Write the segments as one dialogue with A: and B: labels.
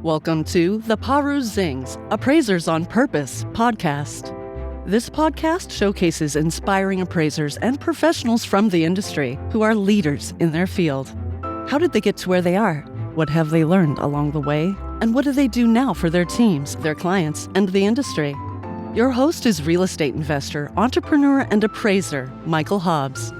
A: Welcome to the Paru Zings, Appraisers on Purpose podcast. This podcast showcases inspiring appraisers and professionals from the industry who are leaders in their field. How did they get to where they are? What have they learned along the way? And what do they do now for their teams, their clients, and the industry? Your host is real estate investor, entrepreneur, and appraiser, Michael Hobbs.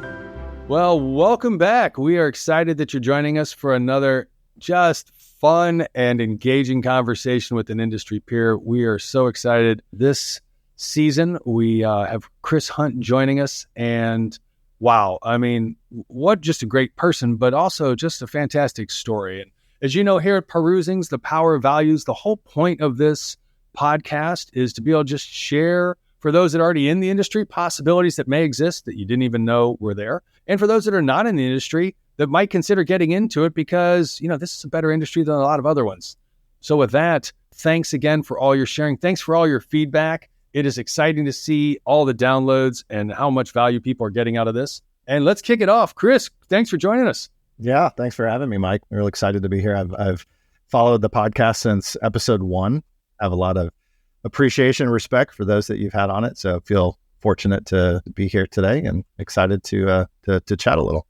B: Well, welcome back. We are excited that you're joining us for another just fun and engaging conversation with an industry peer. We are so excited. This season, we have Chris Hunt joining us. And wow, I mean, what just a great person, but also just a fantastic story. And as you know, here at Perusings, the power of values, the whole point of this podcast is to be able to just share, for those that are already in the industry, possibilities that may exist that you didn't even know were there. And for those that are not in the industry, that might consider getting into it because, you know, this is a better industry than a lot of other ones. So with that, thanks again for all your sharing. Thanks for all your feedback. It is exciting to see all the downloads and how much value people are getting out of this. And let's kick it off. Chris, thanks for joining us.
C: Yeah, thanks for having me, Mike. I'm really excited to be here. I've followed the podcast since episode 1. I have a lot of appreciation and respect for those that you've had on it. So I feel fortunate to be here today and excited to chat a little.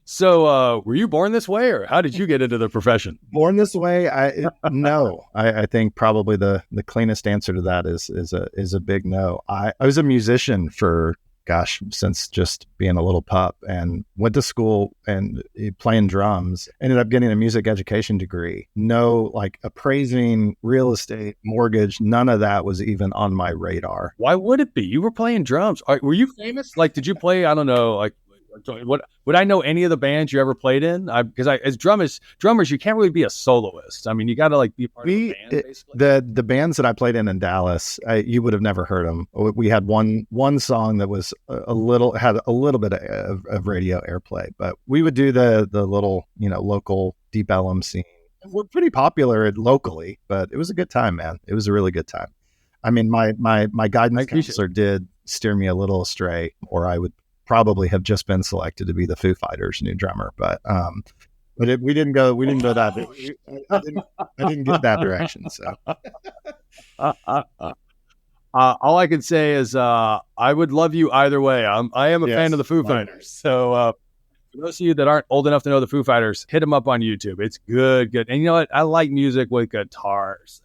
B: So were you born this way, or how did you get into the profession?
C: Born this way? No. I think probably the cleanest answer to that is a big no. I was a musician for, since just being a little pup, and went to school and playing drums, ended up getting a music education degree. No, like appraising, real estate, mortgage, none of that was even on my radar.
B: Why would it be? You were playing drums. Were you famous? Like, did you play, I don't know, like, what would I know any of the bands you ever played in? Because as drummers, you can't really be a soloist. I mean, you got to like be part of the band. Basically,
C: the bands that I played in Dallas, you would have never heard them. We had one song that was had a little bit of radio airplay, but we would do the little, local Deep Ellum scene. We're pretty popular locally, but it was a good time, man. It was a really good time. I mean, my guidance counselor did steer me a little astray, or I would probably have just been selected to be the Foo Fighters' new drummer, but we didn't go that. I didn't get that direction. So
B: all I can say is I would love you either way. I am a fan of the Foo Fighters. So for those of you that aren't old enough to know the Foo Fighters, hit them up on YouTube. It's good. And you know what? I like music with guitars.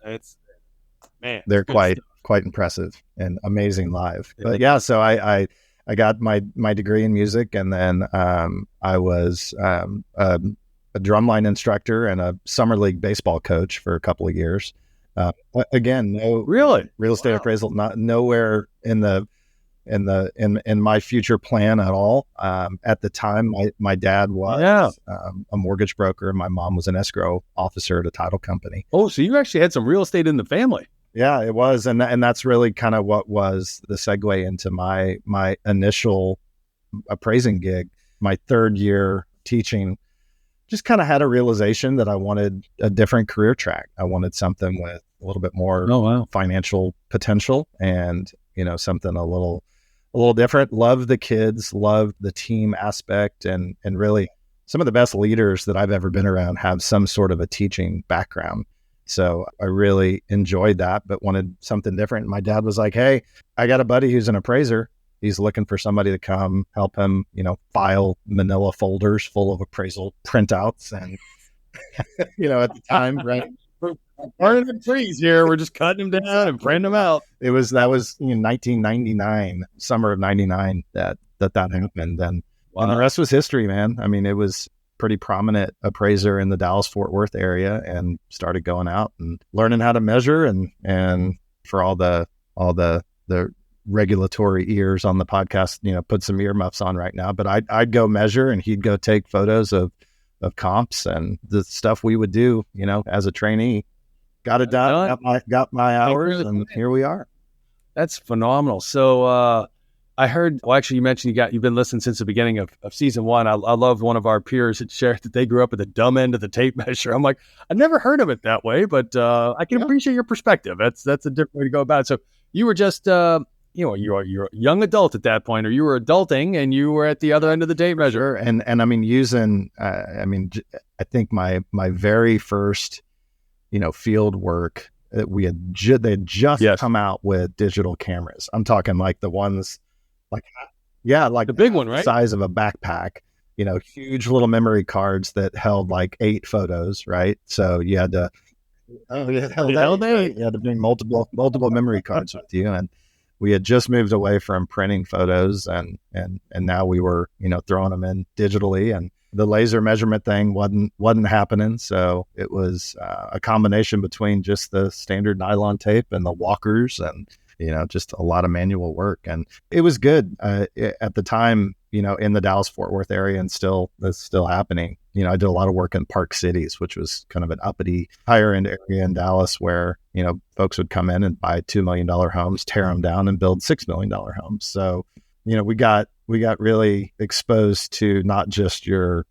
C: They're quite impressive and amazing live. But yeah, so I got my degree in music, and then I was a drumline instructor and a summer league baseball coach for a couple of years. Again, no
B: really
C: real estate appraisal, not nowhere in my future plan at all. At the time, my dad was a mortgage broker, and my mom was an escrow officer at a title company.
B: Oh, so you actually had some real estate in the family.
C: Yeah, it was. And that's really kind of what was the segue into my initial appraising gig. My third year teaching, just kind of had a realization that I wanted a different career track. I wanted something with a little bit more financial potential, and, something a little different. Loved the kids, loved the team aspect, and really some of the best leaders that I've ever been around have some sort of a teaching background. So I really enjoyed that, but wanted something different. My dad was like, "Hey, I got a buddy who's an appraiser. He's looking for somebody to come help him, file manila folders full of appraisal printouts." And, at the time, right?
B: We're burning the trees here. We're just cutting them down and printing them out.
C: That was 1999, summer of 99 that happened. And the rest was history, man. I mean, it was pretty prominent appraiser in the Dallas-Fort Worth area, and started going out and learning how to measure, and for all the regulatory ears on the podcast, put some earmuffs on right now, but I'd go measure, and he'd go take photos of comps and the stuff we would do, as a trainee. Got it done, got my hours, and here we are.
B: That's phenomenal. So I heard, actually, you mentioned you've been listening since the beginning of season 1. I love one of our peers that shared that they grew up at the dumb end of the tape measure. I'm like, I never heard of it that way, but I can appreciate your perspective. That's a different way to go about it. So you were just, you're a young adult at that point, or you were adulting and you were at the other end of the tape measure.
C: And I mean, I think my very first field work. They had just come out with digital cameras. I'm talking like the ones like
B: the big one, right?
C: Size of a backpack, huge little memory cards that held like 8 photos, right? So you had to you had to bring multiple memory cards with you. And we had just moved away from printing photos and now we were, throwing them in digitally, and the laser measurement thing wasn't happening. So it was a combination between just the standard nylon tape and the walkers and, just a lot of manual work. And it was good at the time, in the Dallas Fort Worth area, and that's still happening. I did a lot of work in Park Cities, which was kind of an uppity higher end area in Dallas where, folks would come in and buy $2 million homes, tear them down and build $6 million homes. So, we got really exposed to not just your,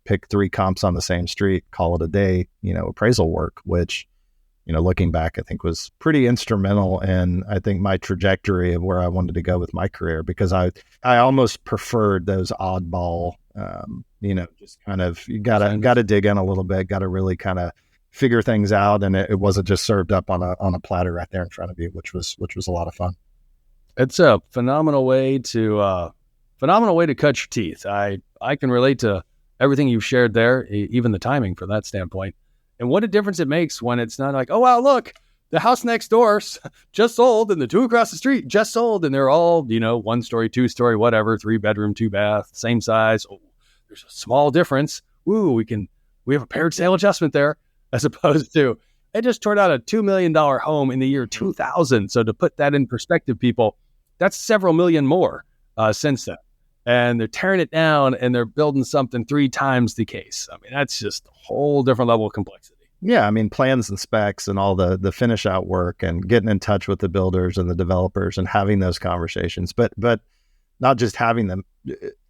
C: pick 3 comps on the same street, call it a day, appraisal work, which, looking back, I think was pretty instrumental in, I think, my trajectory of where I wanted to go with my career, because I almost preferred those oddball, just kind of, you gotta dig in a little bit, gotta really kind of figure things out. And it wasn't just served up on a platter right there in front of you, which was a lot of fun.
B: It's a phenomenal way to cut your teeth. I can relate to everything you've shared there, even the timing from that standpoint. And what a difference it makes when it's not like, oh, wow, look, the house next door just sold and the 2 across the street just sold. And they're all, 1 story, 2 story, whatever, 3 bedroom, 2 bath, same size. Oh, there's a small difference. Ooh, we have a paired sale adjustment there, as opposed to, it just turned out a $2 million home in the year 2000. So to put that in perspective, people, that's several million more since then. And they're tearing it down and they're building something 3 times the case. I mean, that's just a whole different level of complexity.
C: Yeah, I mean, plans and specs and all the finish out work and getting in touch with the builders and the developers and having those conversations, but not just having them,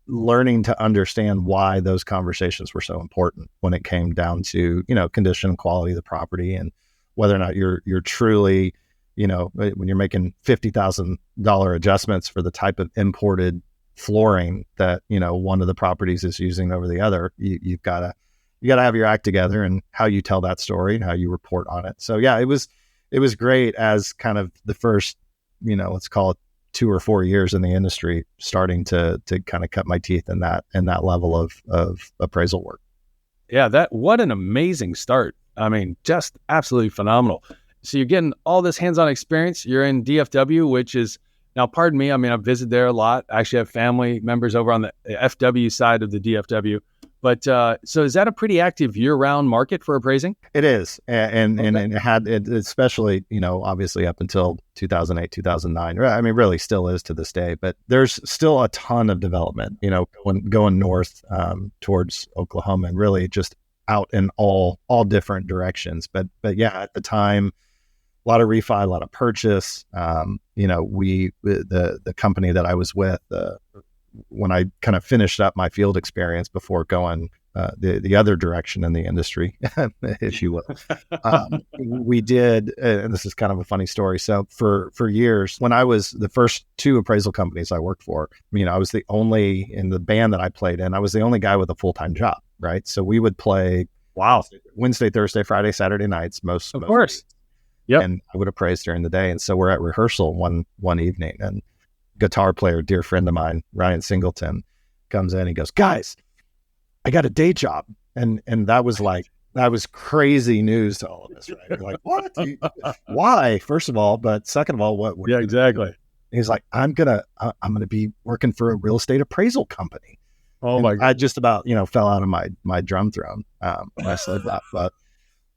C: learning to understand why those conversations were so important when it came down to, condition and quality of the property, and whether or not you're truly, when you're making $50,000 adjustments for the type of imported flooring that, one of the properties is using over the other, you've got to have your act together and how you tell that story and how you report on it. So yeah, it was great as kind of the first, let's call it 2 or 4 years in the industry, starting to kind of cut my teeth in that level of appraisal work.
B: Yeah, what an amazing start. I mean, just absolutely phenomenal. So you're getting all this hands-on experience. You're in DFW, which is, now, pardon me, I mean, I've visited there a lot. I actually have family members over on the FW side of the DFW. But so is that a pretty active year-round market for appraising?
C: It is. And it had, especially, obviously up until 2008, 2009. I mean, really still is to this day. But there's still a ton of development, going north towards Oklahoma, and really just out in all different directions. But yeah, at the time, a lot of refi, a lot of purchase. The company that I was with, when I kind of finished up my field experience before going the other direction in the industry, if you will, we did, and this is kind of a funny story. So for years, when I was the first 2 appraisal companies I worked for, I was the only, in the band that I played in, I was the only guy with a full-time job, right? So we would play Wednesday, Thursday, Friday, Saturday nights, most
B: course. Yep.
C: And I would appraise during the day. And so we're at rehearsal one evening, and guitar player, dear friend of mine, Ryan Singleton, comes in. He goes, "Guys, I got a day job." And that was crazy news to all of us, right? We're like, what? Why? First of all, but second of all, what?
B: Yeah, exactly.
C: He's like, I'm gonna be working for a real estate appraisal company.
B: Oh my God.
C: I just about, fell out of my drum throne when I said that.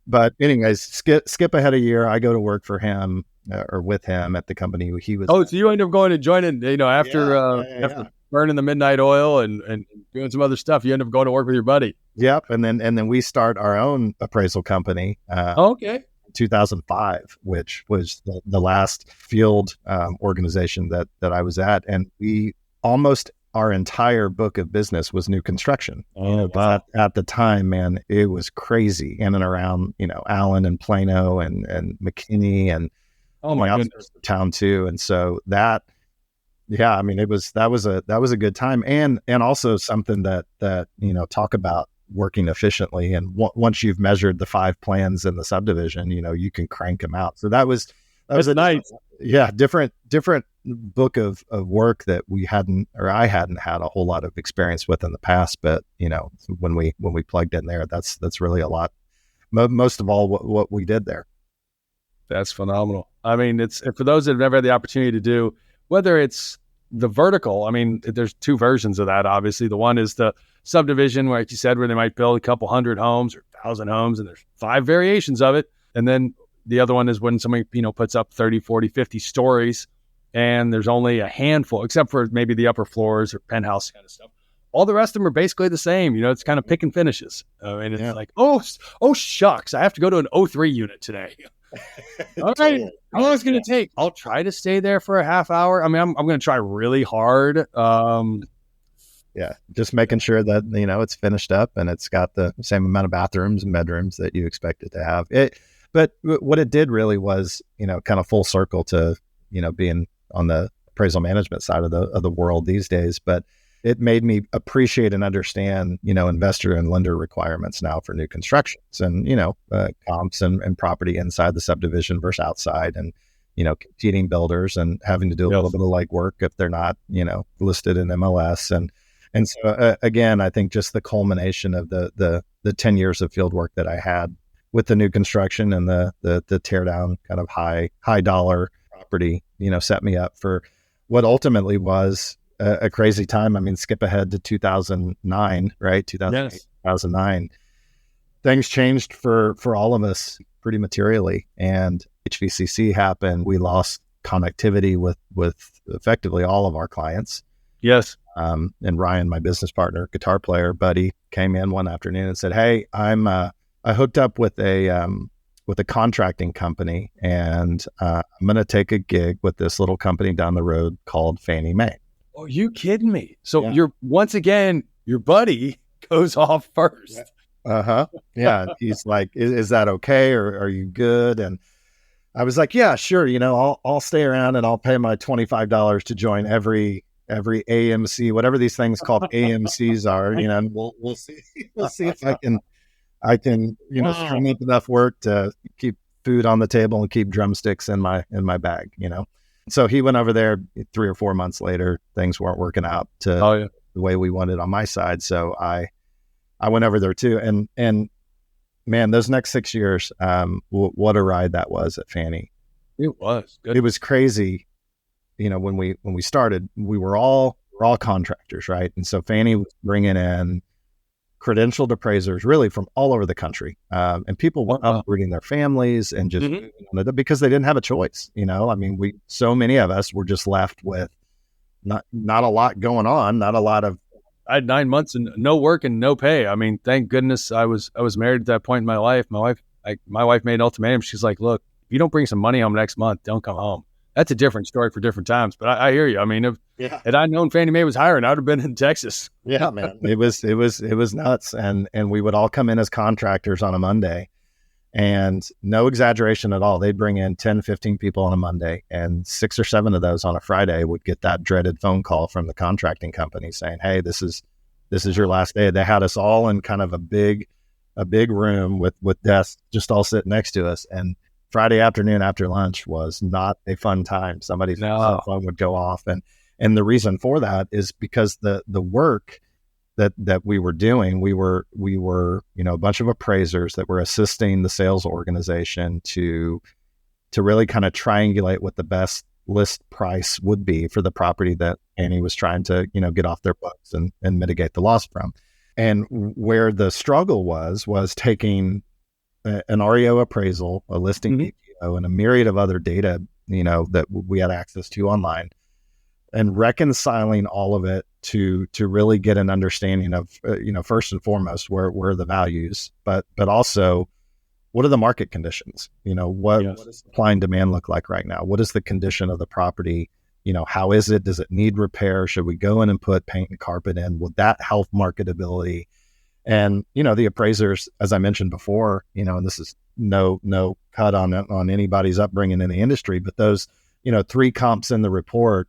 C: But anyways, skip ahead a year. I go to work for him or with him at the company he was.
B: Oh, so you end up going and joining, after burning the midnight oil and doing some other stuff, you end up going to work with your buddy.
C: Yep. And then we start our own appraisal company.
B: Okay.
C: 2005, which was the last field organization that I was at. And we almost, our entire book of business was new construction. At the time, man, it was crazy in and around, Allen and Plano and McKinney and
B: goodness,
C: town too. And so that, I mean, that was a good time, and also something that talk about working efficiently. And once you've measured the 5 plans in the subdivision, you can crank them out. So that was a
B: nice.
C: different book of work that I hadn't had a whole lot of experience with in the past. But when we plugged in there, that's really a lot. Most of all, what we did there.
B: That's phenomenal. I mean, it's for those that have never had the opportunity to do, whether it's the vertical. I mean, there's 2 versions of that. Obviously, the one is the subdivision, like you said, where they might build a couple hundred homes or 1,000 homes, and there's 5 variations of it. And then the other one is when somebody, puts up 30, 40, 50 stories, and there's only a handful, except for maybe the upper floors or penthouse kind of stuff. All the rest of them are basically the same. It's kind of pick and finishes. And it's like, oh shucks, I have to go to an 03 unit today. All right, how long is it going to take? I'll try to stay there for a half hour. I mean, I'm going to try really hard.
C: Just making sure that it's finished up and it's got the same amount of bathrooms and bedrooms that you expect it to have. But what it did really was, kind of full circle to being on the appraisal management side of the world these days. But it made me appreciate and understand, investor and lender requirements now for new constructions and, comps and property inside the subdivision versus outside, and, competing builders and having to do a little bit of legwork if they're not, listed in MLS. And so, again, I think just the culmination of the 10 years of field work that I had with the new construction and the tear down kind of high dollar property, set me up for what ultimately was a crazy time. I mean, skip ahead to 2009, right? 2008, 2009. Things changed for all of us pretty materially, and HVCC happened. We lost connectivity with effectively all of our clients.
B: Yes.
C: And Ryan, my business partner, guitar player, buddy, came in one afternoon and said, "Hey, I hooked up with a contracting company, and I'm going to take a gig with this little company down the road called Fannie Mae."
B: Oh, you kidding me? So once again, your buddy goes off first.
C: Yeah. He's like, is that okay? Or are you good? And I was like, yeah, sure. I'll stay around and I'll pay my $25 to join every AMC, whatever these things called AMCs are, and we'll see if I can, string up enough work to keep food on the table and keep drumsticks in my bag, So he went over there 3 or 4 months later. Things weren't working out to the way we wanted on my side. So I went over there too. And man, those next 6 years, what a ride that was at Fannie.
B: It was good.
C: It was crazy. When we started, we're all contractors, right? And so Fannie was bringing in credentialed appraisers really from all over the country. And people were uprooting their families and just because they didn't have a choice. I mean, so many of us were just left with not a lot going on, not a lot of.
B: I had 9 months and no work and no pay. I mean, thank goodness I was married at that point in my life. My wife made an ultimatum. She's like, "Look, if you don't bring some money home next month, don't come home." That's a different story for different times, but I hear you. I mean, had I known Fannie Mae was hiring, I'd have been in Texas.
C: Yeah, man, it was nuts. And we would all come in as contractors on a Monday, and no exaggeration at all. They'd bring in 10, 15 people on a Monday, and 6 or 7 of those on a Friday would get that dreaded phone call from the contracting company saying, "Hey, this is your last day." They had us all in kind of a big room with desks just all sitting next to us. And Friday afternoon after lunch was not a fun time. Somebody's cell phone would go off. And the reason for that is because the work that we were doing, we were, a bunch of appraisers that were assisting the sales organization to really kind of triangulate what the best list price would be for the property that Annie was trying to, get off their books and mitigate the loss from. And where the struggle was taking an REO appraisal, a listing PPO, and a myriad of other data, that we had access to online, and reconciling all of it to really get an understanding of, first and foremost, where are the values, but also what are the market conditions? What does supply and demand look like right now? What is the condition of the property? How is it? Does it need repair? Should we go in and put paint and carpet in? Would that help marketability? And, the appraisers, as I mentioned before, and this is no cut on anybody's upbringing in the industry, but those, 3 comps in the report,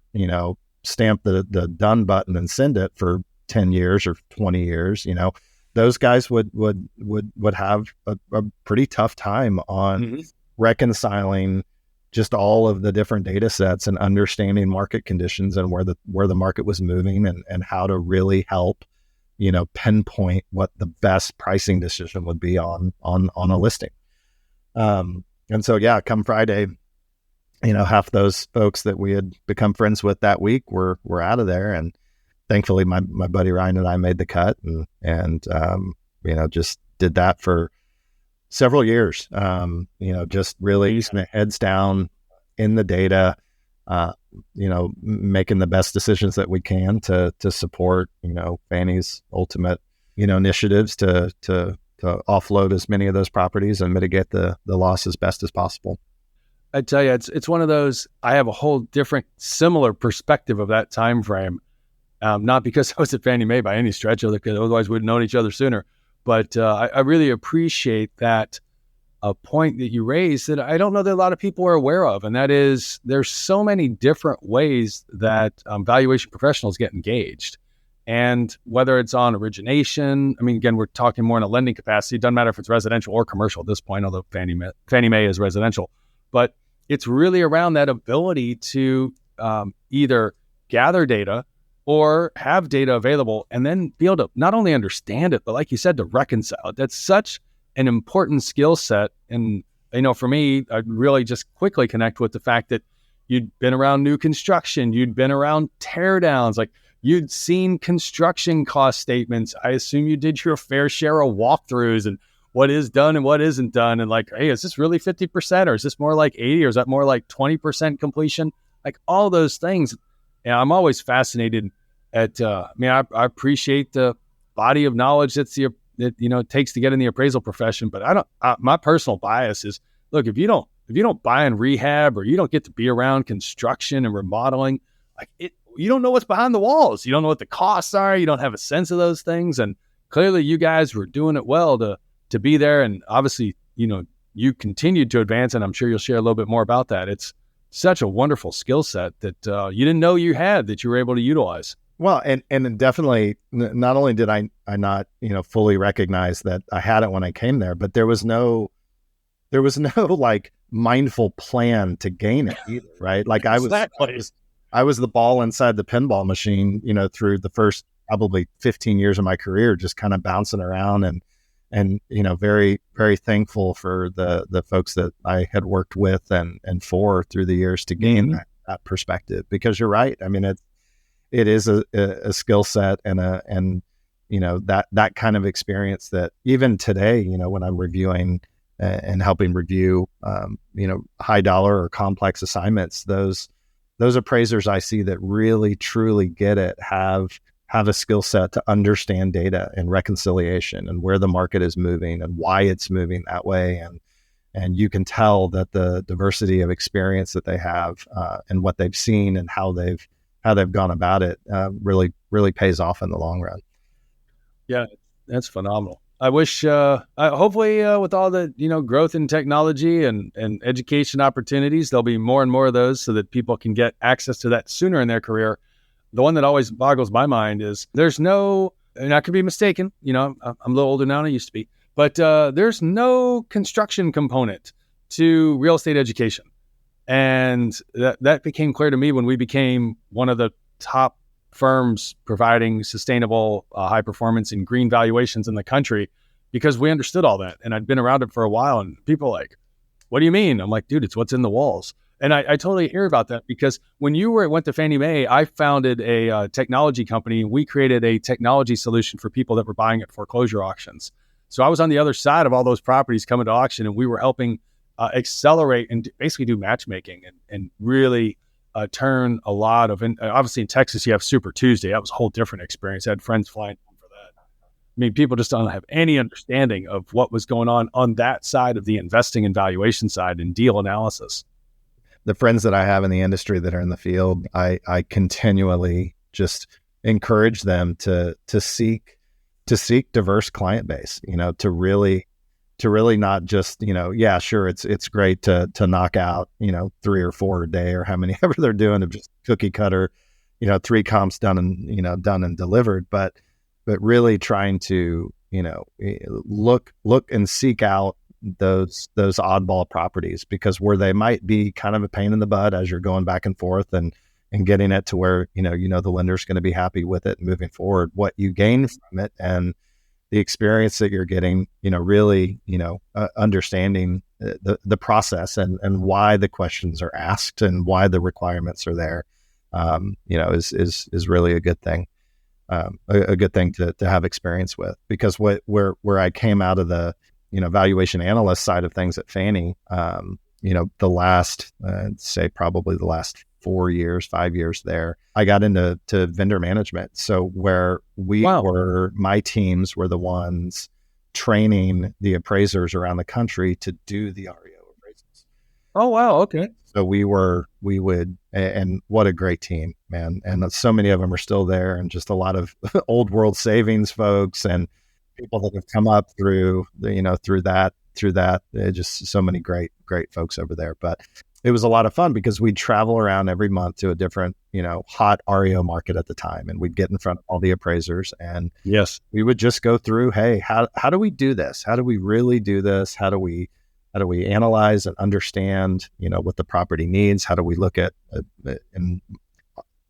C: stamp the done button and send it for 10 years or 20 years, those guys would have a pretty tough time on reconciling just all of the different data sets and understanding market conditions and where the market was moving and how to really help, pinpoint what the best pricing decision would be on a listing. And so, yeah, come Friday, half those folks that we had become friends with that week were out of there. And thankfully my buddy Ryan and I made the cut and just did that for several years, just really heads down in the data, making the best decisions that we can to support, Fannie's ultimate, initiatives to offload as many of those properties and mitigate the loss as best as possible.
B: I tell you, it's one of those, I have a whole different, similar perspective of that time frame. Not because I was at Fannie Mae by any stretch, otherwise we'd known each other sooner. But I really appreciate that point that you raised that I don't know that a lot of people are aware of. And that is, there's so many different ways that valuation professionals get engaged. And whether it's on origination, I mean, again, we're talking more in a lending capacity. It doesn't matter if it's residential or commercial at this point, although Fannie Mae is residential. But it's really around that ability to either gather data or have data available and then be able to not only understand it, but like you said, to reconcile it. That's such an important skill set. And, for me, I'd really just quickly connect with the fact that you'd been around new construction, you'd been around tear downs, like you'd seen construction cost statements. I assume you did your fair share of walkthroughs and what is done and what isn't done. And like, hey, is this really 50% or is this more like 80 or is that more like 20% completion? Like all those things. And I'm always fascinated at, I appreciate the body of knowledge that it takes to get in the appraisal profession, but my personal bias is, look, if you don't buy in rehab or you don't get to be around construction and remodeling, you don't know what's behind the walls. You don't know what the costs are. You don't have a sense of those things. And clearly you guys were doing it well to be there. And obviously, you continued to advance, and I'm sure you'll share a little bit more about that. It's such a wonderful skill set that you didn't know you had that you were able to utilize.
C: Well, and definitely not only did I not, fully recognize that I had it when I came there, but there was no like mindful plan to gain it either, right? Like
B: Exactly.
C: I was the ball inside the pinball machine, through the first probably 15 years of my career, just kind of bouncing around and very, very thankful for the folks that I had worked with and for through the years to gain that perspective. Because you're right. I mean, it is a skill set and that kind of experience that even today, when I'm reviewing and helping review, high dollar or complex assignments, those appraisers I see that really truly get it have a skill set to understand data and reconciliation and where the market is moving and why it's moving that way. And you can tell that the diversity of experience that they have and what they've seen and how they've gone about it really, really pays off in the long run.
B: Yeah, that's phenomenal. I wish, hopefully with all the, growth in technology and education opportunities, there'll be more and more of those so that people can get access to that sooner in their career. The one that always boggles my mind is there's no, and I could be mistaken, I'm a little older now than I used to be, but there's no construction component to real estate education. And that became clear to me when we became one of the top firms providing sustainable high performance and green valuations in the country, because we understood all that. And I'd been around it for a while, and people are like, what do you mean? I'm like, dude, it's what's in the walls. And I totally hear about that, because when you went to Fannie Mae, I founded a technology company. We created a technology solution for people that were buying at foreclosure auctions. So I was on the other side of all those properties coming to auction, and we were helping accelerate and basically do matchmaking and really turn a lot of, and obviously in Texas, you have Super Tuesday. That was a whole different experience. I had friends flying home for that. I mean, people just don't have any understanding of what was going on that side of the investing and valuation side and deal analysis.
C: The friends that I have in the industry that are in the field, I continually just encourage them to seek diverse client base, to really not just, yeah, sure, it's great to knock out, 3 or 4 a day or how many ever they're doing of just cookie cutter, 3 comps done and delivered, but really trying to, look and seek out those oddball properties, because where they might be kind of a pain in the butt as you're going back and forth and getting it to where the lender's going to be happy with it and moving forward, what you gain from it and the experience that you're getting, really, understanding the process and why the questions are asked and why the requirements are there, is really a good thing. A good thing to have experience with, because where I came out of the valuation analyst side of things at Fannie, the last say probably the last 5 years there, I got into vendor management. So where my teams were the ones training the appraisers around the country to do the REO appraisals.
B: Oh, wow. Okay.
C: So we would, and what a great team, man. And so many of them are still there, and just a lot of old world savings folks and people that have come up through that, just so many great folks over there. But it was a lot of fun because we'd travel around every month to a different, hot REO market at the time. And we'd get in front of all the appraisers, and
B: yes,
C: we would just go through, hey, how do we do this? How do we really do this? How do we analyze and understand, what the property needs? How do we look at, and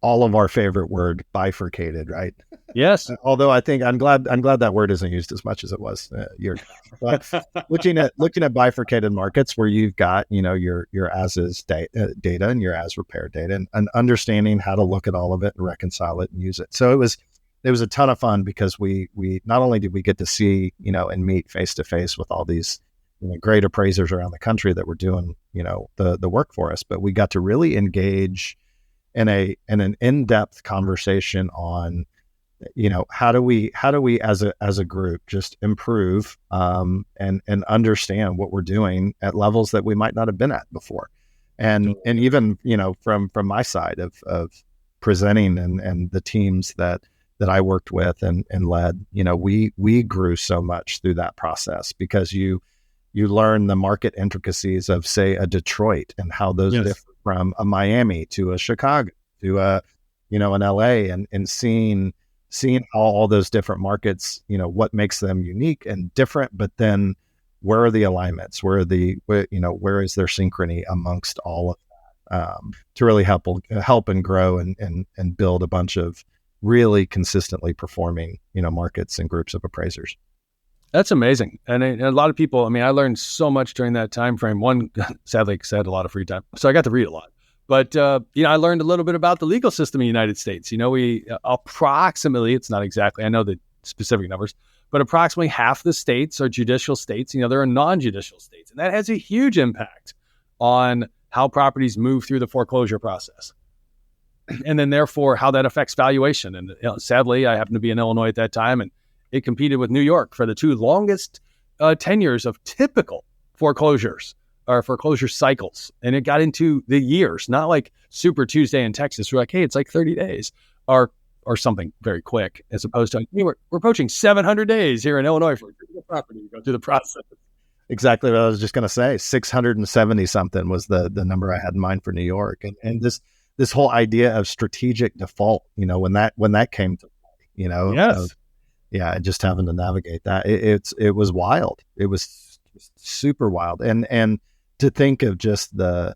C: all of our favorite word, bifurcated, right?
B: Yes.
C: Although I'm glad that word isn't used as much as it was years ago. But looking at bifurcated markets where you've got, your as is data and your as repair data, and understanding how to look at all of it and reconcile it and use it. So it was a ton of fun, because we not only did we get to see, and meet face to face with all these great appraisers around the country that were doing, the work for us, but we got to really engage in an in-depth conversation on, how do we as a group just improve and understand what we're doing at levels that we might not have been at before. And even, from my side of presenting and the teams that I worked with and led, we grew so much through that process, because you learn the market intricacies of, say, a Detroit, and how those differ from a Miami to a Chicago to an LA, and seeing how all those different markets, what makes them unique and different, but then where are the alignments? Where is their synchrony amongst all of that, to really help and grow and build a bunch of really consistently performing, markets and groups of appraisers.
B: That's amazing. And a lot of people, I learned so much during that time frame. One, sadly, because I had a lot of free time, so I got to read a lot. But, I learned a little bit about the legal system in the United States. We approximately, it's not exactly, I know the specific numbers, but approximately half the states are judicial states. There are non-judicial states. And that has a huge impact on how properties move through the foreclosure process. And then therefore how that affects valuation. And sadly, I happened to be in Illinois at that time, and it competed with New York for the two longest tenures of typical foreclosures or foreclosure cycles. And it got into the years, not like Super Tuesday in Texas. We're like, hey, it's like 30 days or something very quick, as opposed to, we're approaching 700 days here in Illinois for a property. You go through the process.
C: Exactly what I was just going to say. 670 something was the number I had in mind for New York. And this whole idea of strategic default, when that came to play,
B: yes.
C: Just having to navigate that, it was wild. It was super wild, and to think of just the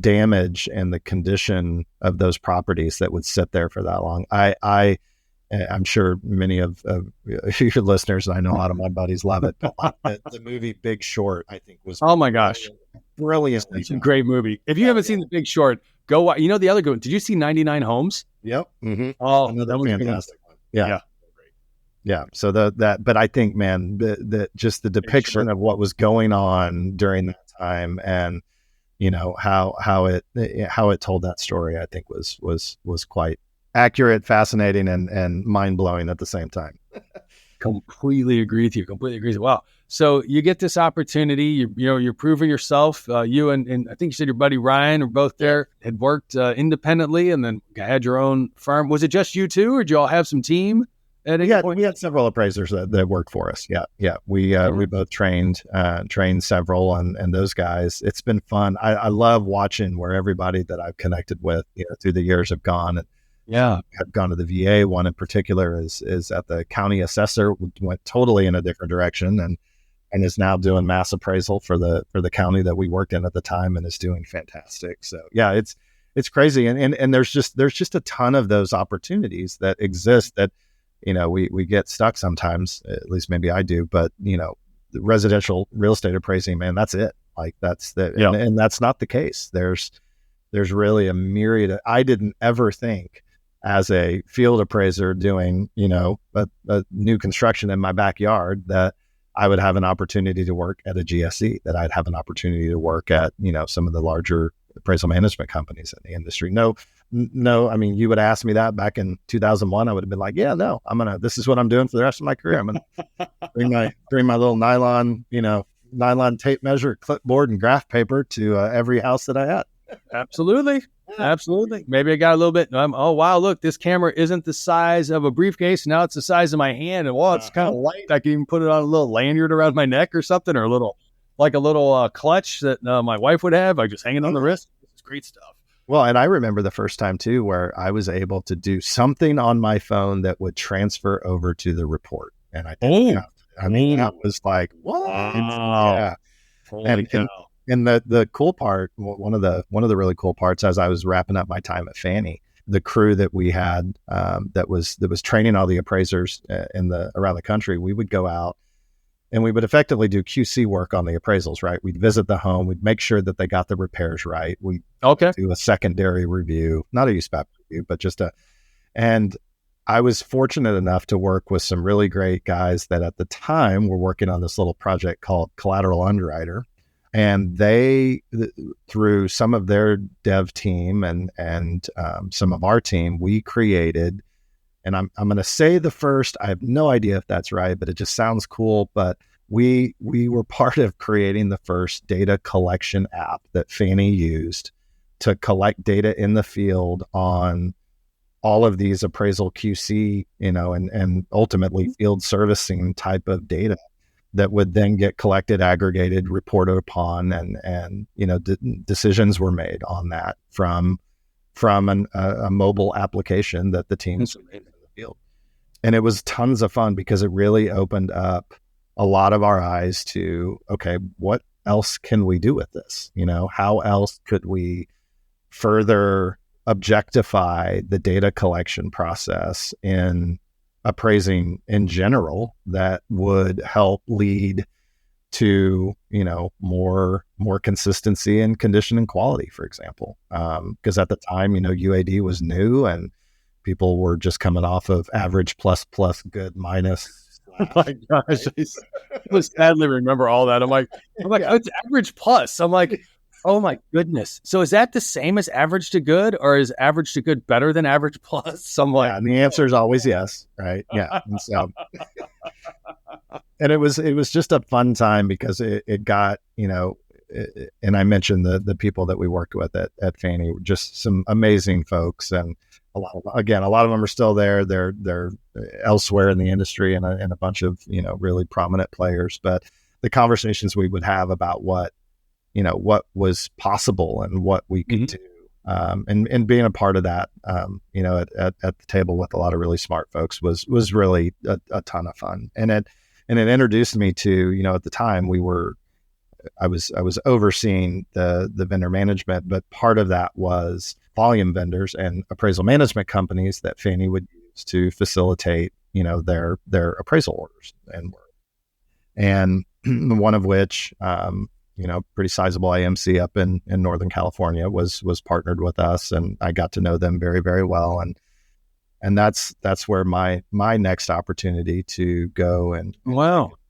C: damage and the condition of those properties that would sit there for that long. I'm sure many of your listeners, and I know a lot of my buddies love it. The movie Big Short, I think, was
B: oh my gosh,
C: brilliant.
B: It's a great movie. If you haven't seen The Big Short, go watch. The other good one. Did you see 99 Homes?
C: Yep. Mm-hmm.
B: Oh,
C: that was fantastic one. Yeah. Yeah. So but I think, man, just the depiction of what was going on during that time, and how it told that story, I think was quite accurate, fascinating, and mind blowing at the same time.
B: Completely agree with you. Wow. So you get this opportunity. You're proving yourself. You and I think you said your buddy Ryan are both there. Had worked independently, and then had your own firm. Was it just you two, or did you all have some team?
C: We had several appraisers that worked for us. Yeah. We both trained several, and those guys. It's been fun. I love watching where everybody that I've connected with through the years have gone. And
B: Yeah.
C: have gone to the VA. One in particular is at the county assessor, went totally in a different direction and is now doing mass appraisal for the county that we worked in at the time and is doing fantastic. So yeah, it's crazy. And there's just a ton of those opportunities that exist that, we get stuck sometimes, at least maybe I do, but the residential real estate appraising, man, that's it. Like and that's not the case. There's really a myriad. I didn't ever think as a field appraiser doing, a new construction in my backyard that I would have an opportunity to work at a GSE, that I'd have an opportunity to work at, some of the larger appraisal management companies in the industry. No, I mean, you would ask me that back in 2001, I would have been like, yeah, no, this is what I'm doing for the rest of my career. I'm going to bring my little nylon tape measure, clipboard and graph paper to every house that I had.
B: Absolutely. Absolutely. Maybe I got a little bit. Oh, wow. Look, this camera isn't the size of a briefcase. Now it's the size of my hand. And wow, it's kind of light. I can even put it on a little lanyard around my neck or something, or a little clutch that my wife would have, like just hanging on the wrist. It's great stuff.
C: Well, and I remember the first time too, where I was able to do something on my phone that would transfer over to the report. And that was like, what?
B: Wow.
C: Yeah. And the cool part, one of the really cool parts, as I was wrapping up my time at Fannie, the crew that we had that was training all the appraisers around the country, we would go out and we would effectively do QC work on the appraisals, right? We'd visit the home, we'd make sure that they got the repairs right. We'd do a secondary review, not a USPAP review, but and I was fortunate enough to work with some really great guys that at the time were working on this little project called Collateral Underwriter. And they, through some of their dev team and some of our team, we created, and I'm going to say the first, I have no idea if that's right, but it just sounds cool. But we were part of creating the first data collection app that Fannie used to collect data in the field on all of these appraisal QC, and ultimately field servicing type of data that would then get collected, aggregated, reported upon, and decisions were made on that from a mobile application that the teams made in the field. And it was tons of fun because it really opened up a lot of our eyes to, okay, what else can we do with this? How else could we further objectify the data collection process in appraising in general that would help lead to, more consistency in condition and quality, for example. Because at the time, UAD was new and people were just coming off of average plus good minus.
B: Oh my gosh, I sadly remember all that. I'm like, oh, it's average plus. I'm like, oh my goodness. So is that the same as average to good, or is average to good better than average plus? I'm like,
C: and the answer is always yes, right? Yeah. And so, and it was just a fun time because it got, and I mentioned the people that we worked with at Fannie, just some amazing folks, and a lot of them are still there. They're elsewhere in the industry and a bunch of, really prominent players. But the conversations we would have about what was possible and what we could do. And being a part of that, at the table with a lot of really smart folks was really a ton of fun. And it introduced me to, at the time I was overseeing the vendor management, but part of that was volume vendors and appraisal management companies that Fannie would use to facilitate, their appraisal orders and work. And one of which, pretty sizable AMC up in Northern California was partnered with us, and I got to know them very, very well. And that's where my next opportunity to go and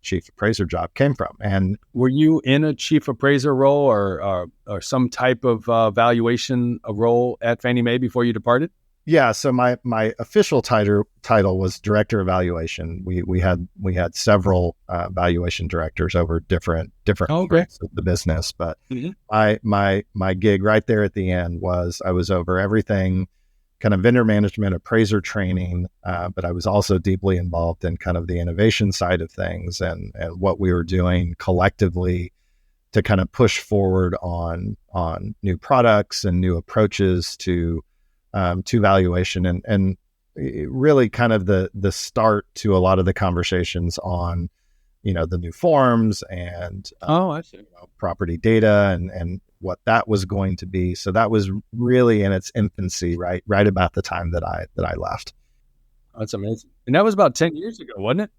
C: chief appraiser job came from. And
B: were you in a chief appraiser role or some type of valuation role at Fannie Mae before you departed?
C: Yeah. So my official title was director of valuation. We had several valuation directors over different parts of the business, but my gig right there at the end was I was over everything, kind of vendor management, appraiser training, but I was also deeply involved in kind of the innovation side of things and what we were doing collectively to kind of push forward on new products and new approaches to to valuation, and really kind of the start to a lot of the conversations on, the new forms and
B: I see.
C: property data and what that was going to be. So that was really in its infancy, right about the time that I left.
B: That's amazing. And that was about 10 years ago, wasn't it?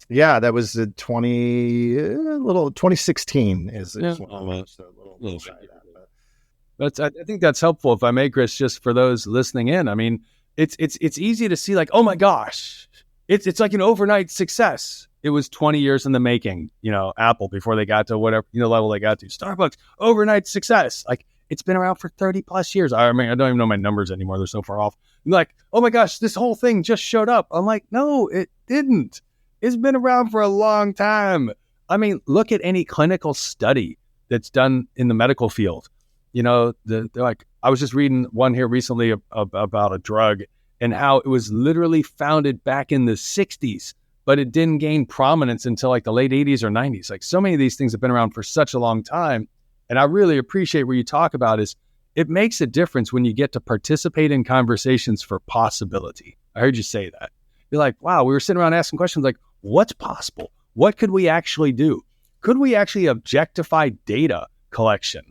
C: Yeah, that was 2016 is
B: almost
C: a
B: little shy of that. I think that's helpful, if I may, Chris, just for those listening in. I mean, it's easy to see, like, oh my gosh, it's like an overnight success. It was 20 years in the making, Apple, before they got to whatever, level they got to. Starbucks, overnight success. Like, it's been around for 30 plus years. I mean, I don't even know my numbers anymore. They're so far off. I'm like, oh my gosh, this whole thing just showed up. I'm like, no, it didn't. It's been around for a long time. I mean, look at any clinical study that's done in the medical field. They're like, I was just reading one here recently about a drug and how it was literally founded back in the 60s, but it didn't gain prominence until like the late 80s or 90s. Like, so many of these things have been around for such a long time. And I really appreciate what you talk about is it makes a difference when you get to participate in conversations for possibility. I heard you say that. You're like, wow, we were sitting around asking questions like, what's possible? What could we actually do? Could we actually objectify data collection?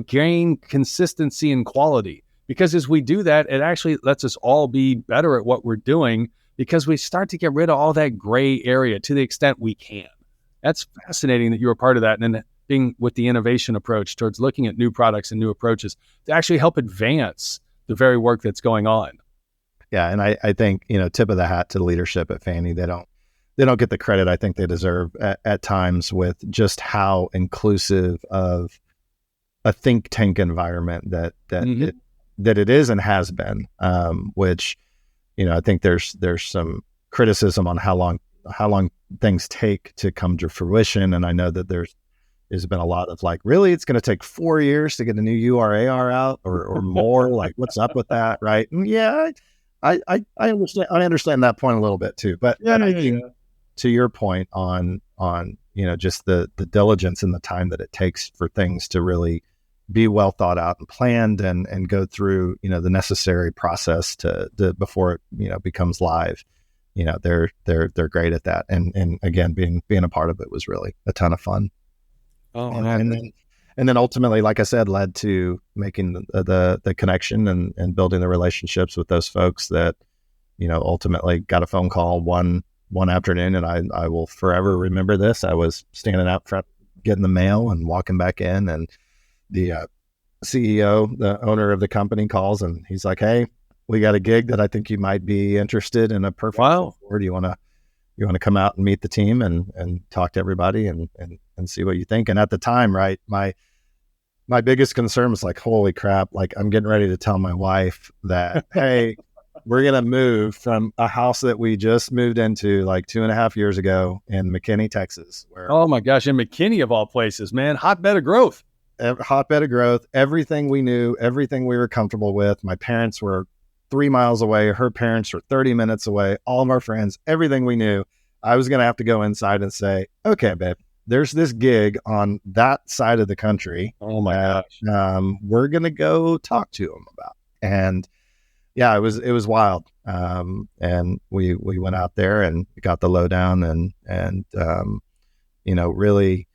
B: Gain consistency and quality? Because as we do that, it actually lets us all be better at what we're doing, because we start to get rid of all that gray area to the extent we can. That's fascinating that you were part of that. And then being with the innovation approach towards looking at new products and new approaches to actually help advance the very work that's going on.
C: Yeah. And I think, tip of the hat to the leadership at Fannie. They don't get the credit I think they deserve at times, with just how inclusive of a think tank environment that it is and has been, which, I think there's some criticism on how long things take to come to fruition. And I know that there's been a lot of like, really, it's going to take 4 years to get a new URAR out or more. Like, what's up with that? Right. And yeah, I understand that point a little bit too, but I think to your point on, just the diligence and the time that it takes for things to really be well thought out and planned and go through, the necessary process to before it, becomes live. They're great at that. And again, being a part of it was really a ton of fun.
B: Oh,
C: and then ultimately, like I said, led to making the connection and building the relationships with those folks that, ultimately got a phone call one afternoon. And I will forever remember this. I was standing out front, getting the mail and walking back in, and the CEO, the owner of the company, calls and he's like, "Hey, we got a gig that I think you might be interested in. A perfect.
B: Wow.
C: Or do you want to come out and meet the team and talk to everybody and see what you think?" And at the time, right, my biggest concern was like, holy crap, like I'm getting ready to tell my wife that, hey, we're going to move from a house that we just moved into like 2.5 years ago in McKinney, Texas.
B: Oh my gosh. In McKinney of all places, man, hotbed of growth.
C: Everything we knew, everything we were comfortable with. My parents were 3 miles away. Her parents were 30 minutes away. All of our friends, everything we knew. I was going to have to go inside and say, okay, babe, there's this gig on that side of the country.
B: Oh my gosh.
C: We're going to go talk to them about. And yeah, it was wild. And we went out there and got the lowdown and really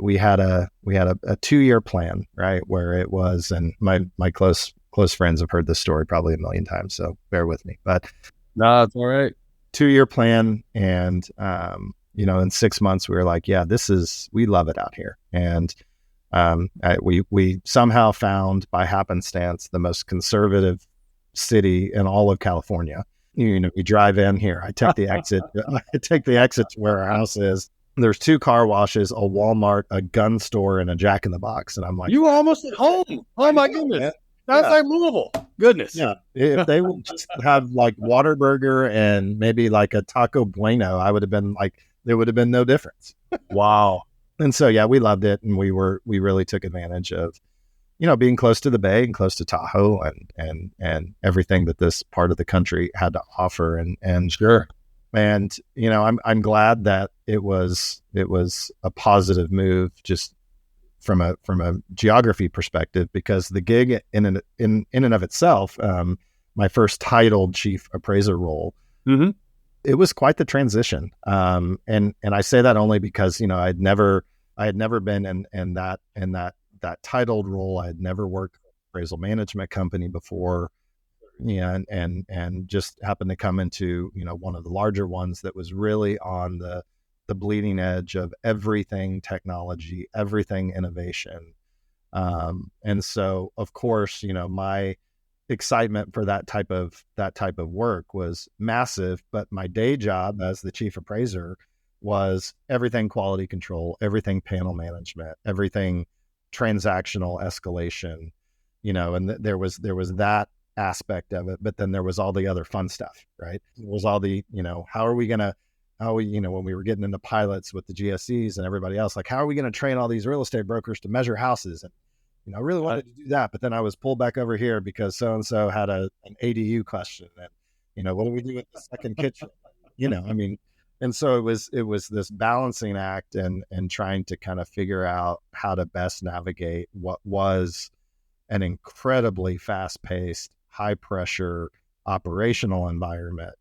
C: we had a 2-year plan, right? Where it was, and my close friends have heard this story probably a million times, so bear with me, but
B: no, it's all right.
C: 2-year plan. And, in 6 months we were like, yeah, we love it out here. And, we somehow found by happenstance the most conservative city in all of California. We drive in here. I take the exit to where our house is. There's 2 car washes, a Walmart, a gun store, and a Jack in the Box. And I'm like,
B: you were almost at home. Oh my goodness. That's like movable. Goodness.
C: Yeah. If they would just have like Whataburger and maybe like a Taco Bueno, I would have been like, there would have been no difference.
B: Wow.
C: And so, yeah, we loved it. And we really took advantage of, being close to the Bay and close to Tahoe and everything that this part of the country had to offer. And
B: sure.
C: And, I'm glad that it was a positive move just from a geography perspective, because the gig in and of itself, my first titled chief appraiser role,
B: Mm-hmm.
C: it was quite the transition. And I say that only because, I had never been in that titled role. I had never worked for an appraisal management company before. Yeah, and just happened to come into, one of the larger ones that was really on the bleeding edge of everything technology, everything innovation. And so, of course, my excitement for that type of work was massive. But my day job as the chief appraiser was everything quality control, everything panel management, everything transactional escalation, and there was that aspect of it. But then there was all the other fun stuff, right? It was all the, when we were getting into pilots with the GSEs and everybody else, like, how are we going to train all these real estate brokers to measure houses? And, I really wanted to do that, but then I was pulled back over here because so-and-so had an ADU question. And, what do we do with the second kitchen? And so it was this balancing act and trying to kind of figure out how to best navigate what was an incredibly fast-paced, high-pressure operational environment,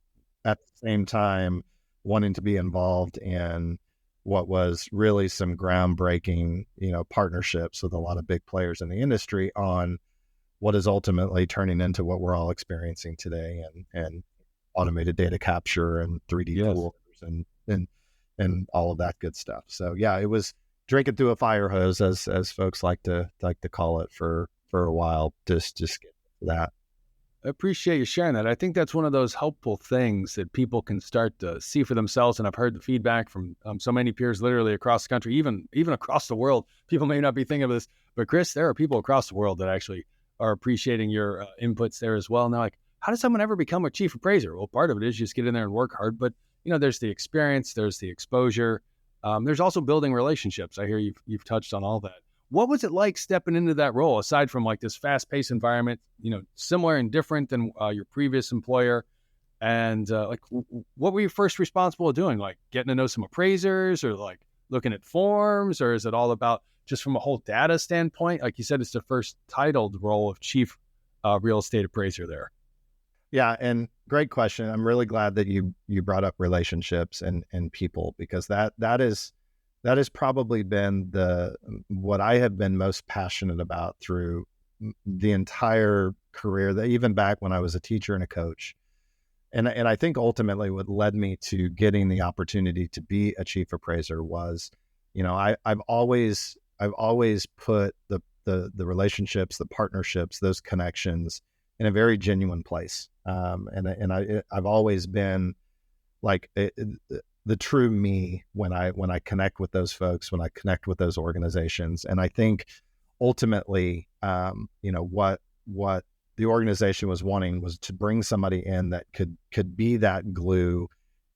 C: at the same time wanting to be involved in what was really some groundbreaking, partnerships with a lot of big players in the industry on what is ultimately turning into what we're all experiencing today, and automated data capture and 3D tools and all of that good stuff. So yeah, it was drinking through a fire hose, as folks like to call it, for a while, just get to that.
B: I appreciate you sharing that. I think that's one of those helpful things that people can start to see for themselves. And I've heard the feedback from so many peers literally across the country, even across the world. People may not be thinking of this, but Chris, there are people across the world that actually are appreciating your inputs there as well. Now, like, how does someone ever become a chief appraiser? Well, part of it is just get in there and work hard, but there's the experience, there's the exposure. There's also building relationships. I hear you've touched on all that. What was it like stepping into that role, aside from like this fast-paced environment, similar and different than your previous employer? And what were you first responsible for doing? Like getting to know some appraisers, or like looking at forms, or is it all about just from a whole data standpoint? Like you said, it's the first titled role of chief real estate appraiser there.
C: Yeah, and great question. I'm really glad that you brought up relationships and people, because that has probably been what I have been most passionate about through the entire career, that even back when I was a teacher and a coach. And I think ultimately what led me to getting the opportunity to be a chief appraiser was, I've always put the relationships, the partnerships, those connections in a very genuine place. I've always been like the true me when I connect with those folks, when I connect with those organizations. And I think ultimately, what the organization was wanting was to bring somebody in that could be that glue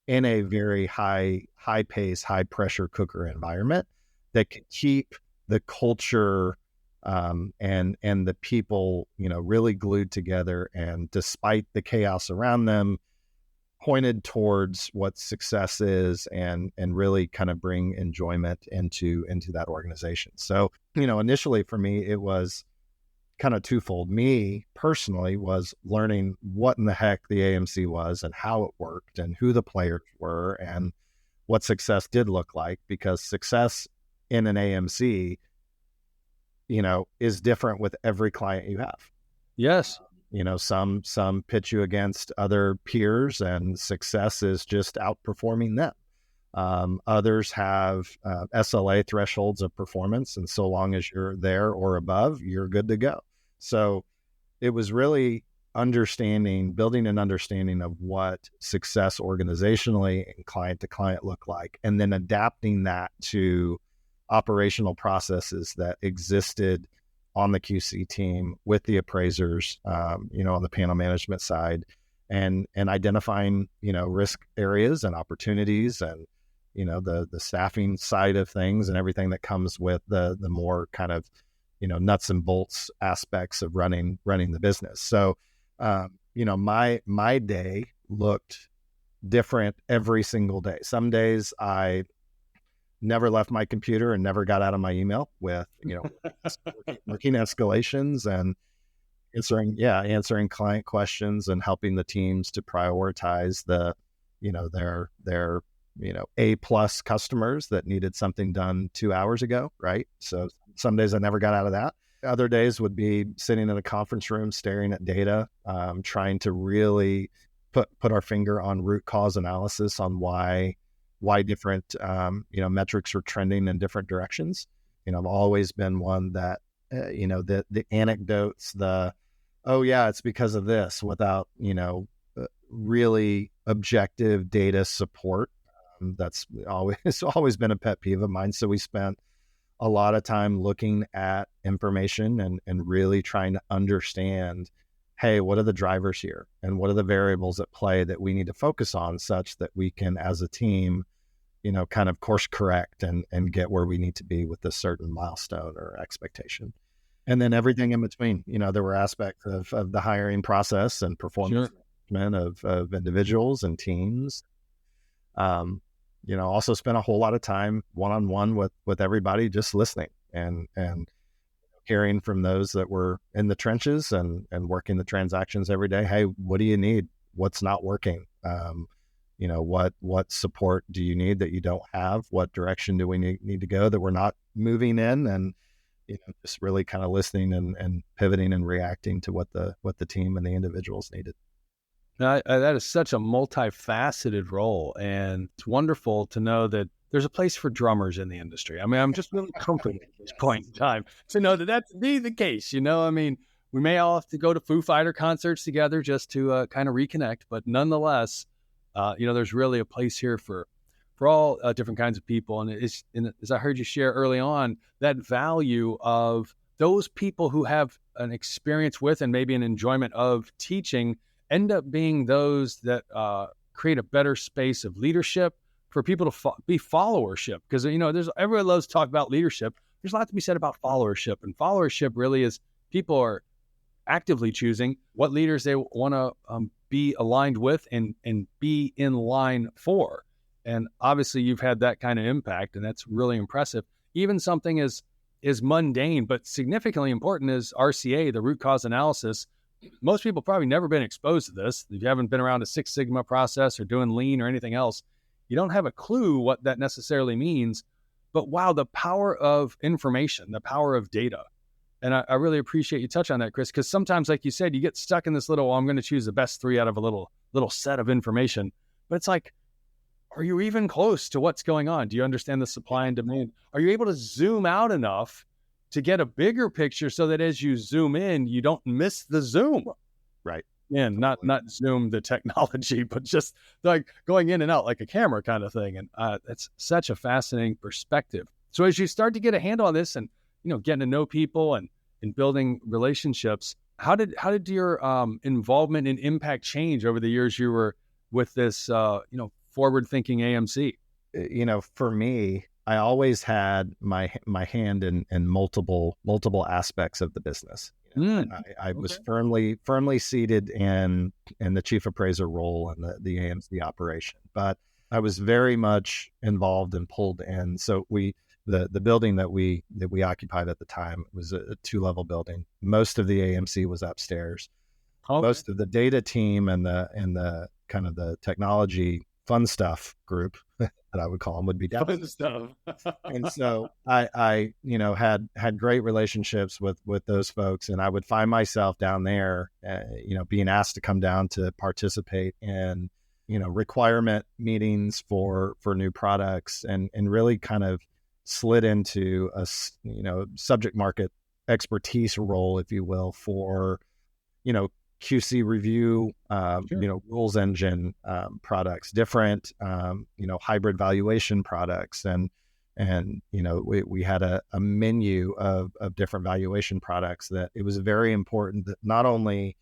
C: in a very high pace, high pressure cooker environment that could keep the culture and the people, really glued together, and despite the chaos around them, pointed towards what success is, and really kind of bring enjoyment into that organization. So, initially for me, it was kind of twofold. Me personally was learning what in the heck the AMC was and how it worked and who the players were and what success did look like, because success in an AMC, is different with every client you have.
B: Yes.
C: Some pitch you against other peers and success is just outperforming them. Others have SLA thresholds of performance, and so long as you're there or above, you're good to go. So it was really building an understanding of what success organizationally and client to client look like, and then adapting that to operational processes that existed on the QC team with the appraisers, on the panel management side, and identifying, risk areas and opportunities, and, the staffing side of things and everything that comes with the more kind of, nuts and bolts aspects of running the business. So, my day looked different every single day. Some days I never left my computer and never got out of my email with, working escalations, and answering client questions and helping the teams to prioritize their A plus customers that needed something done 2 hours ago, right? So some days I never got out of that. Other days would be sitting in a conference room, staring at data, trying to really put our finger on root cause analysis on why different metrics are trending in different directions. I've always been one that the anecdotes, oh yeah, it's because of this, without really objective data support. That's always been a pet peeve of mine. So we spent a lot of time looking at information and really trying to understand, hey, what are the drivers here and what are the variables at play that we need to focus on, such that we can, as a team, kind of course correct and get where we need to be with a certain milestone or expectation. And then everything in between. There were aspects of the hiring process and performance management of individuals and teams. Also spent a whole lot of time one-on-one with everybody, just listening and hearing from those that were in the trenches and working the transactions every day. Hey, what do you need? What's not working? What support do you need that you don't have? What direction do we need to go that we're not moving in? And just really kind of listening and pivoting and reacting to what the team and the individuals needed.
B: Now, that is such a multifaceted role, and it's wonderful to know that there's a place for drummers in the industry. I mean, I'm just really comforted at this point in time to know that that's indeed the case. I mean, we may all have to go to Foo Fighter concerts together just to kind of reconnect, but nonetheless, there's really a place here for all different kinds of people. And as I heard you share early on, that value of those people who have an experience with and maybe an enjoyment of teaching end up being those that create a better space of leadership for people to be followership. Because, everyone loves to talk about leadership. There's a lot to be said about followership. And followership really is people are actively choosing what leaders they want to be aligned with and be in line for. And obviously you've had that kind of impact, and that's really impressive. Even something as mundane but significantly important as RCA, the root cause analysis. Most people probably never been exposed to this. If you haven't been around a Six Sigma process or doing lean or anything else, you don't have a clue what that necessarily means. But wow, the power of information, the power of data. And I really appreciate you touch on that, Chris, because sometimes, like you said, you get stuck in this little, I'm going to choose the best 3 out of a little set of information. But it's like, are you even close to what's going on? Do you understand the supply and demand? Are you able to zoom out enough to get a bigger picture so that as you zoom in, you don't miss the zoom?
C: Right.
B: And not zoom the technology, but just like going in and out like a camera kind of thing. And it's such a fascinating perspective. So as you start to get a handle on this and, getting to know people and building relationships, how did your involvement and impact change over the years you were with this, forward-thinking AMC?
C: For me, I always had my hand in multiple aspects of the business. I was firmly seated in the chief appraiser role in the AMC operation, but I was very much involved and pulled in. So the building that we occupied at the time was a 2-level building. Most of the AMC was upstairs.
B: Okay.
C: Most of the data team and the kind of the technology fun stuff group that I would call them would be downstairs.
B: Fun stuff.
C: And so I had great relationships with those folks, and I would find myself down there, being asked to come down to participate in, requirement meetings for new products, and really kind of slid into a, subject market expertise role, if you will, for, QC review, rules engine products, different, hybrid valuation products. And we had a menu of different valuation products that it was very important that not only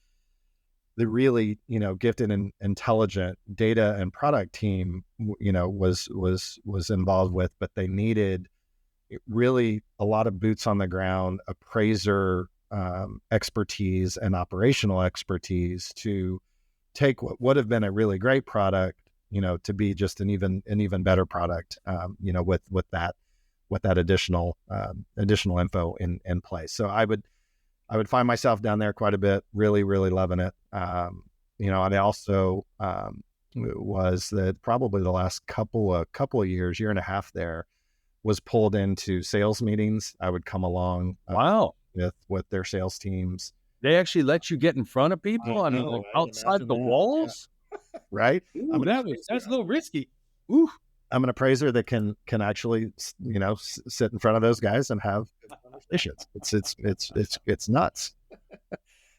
C: the really, gifted and intelligent data and product team, was involved with, but they needed really a lot of boots on the ground, appraiser expertise and operational expertise to take what would have been a really great product, to be just an even better product, with that additional info in place. So I would I would find myself down there quite a bit, really, really loving it. And I also was that probably the last couple of years, year and a half there, was pulled into sales meetings. I would come along
B: Wow.
C: with their sales teams.
B: They actually let you get in front of people outside the walls?
C: Yeah. Right?
B: Ooh, that's a little risky. Ooh.
C: I'm an appraiser that can actually, sit in front of those guys and have conversations. It's nuts.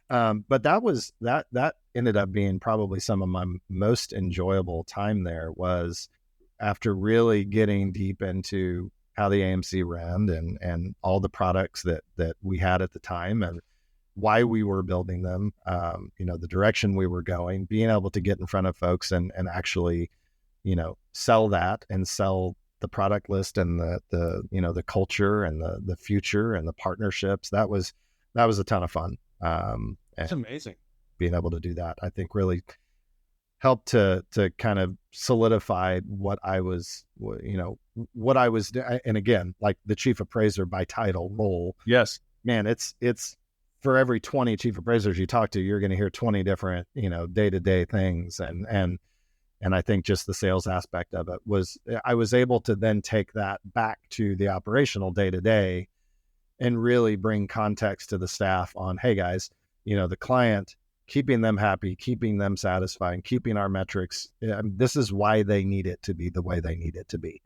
C: But that ended up being probably some of my most enjoyable time there, was after really getting deep into how the AMC ran and all the products that we had at the time and why we were building them, the direction we were going, being able to get in front of folks and actually, sell that and sell the product list and the culture and the future and the partnerships. That was a ton of fun.
B: That's amazing.
C: Being able to do that, I think, really helped to kind of solidify what I was doing. And again, like the chief appraiser by title role.
B: Yes,
C: man, it's for every 20 chief appraisers you talk to, you're going to hear 20 different, day-to-day things. And I think just the sales aspect of it I was able to then take that back to the operational day-to-day and really bring context to the staff on, hey guys, the client, keeping them happy, keeping them satisfied, keeping our metrics. This is why they need it to be the way they need it to be,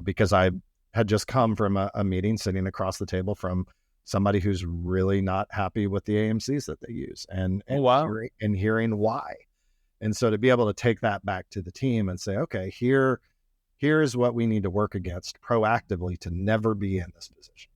C: because I had just come from a meeting sitting across the table from somebody who's really not happy with the AMCs that they use and hearing why. And so to be able to take that back to the team and say, okay, here's what we need to work against proactively to never be in this position.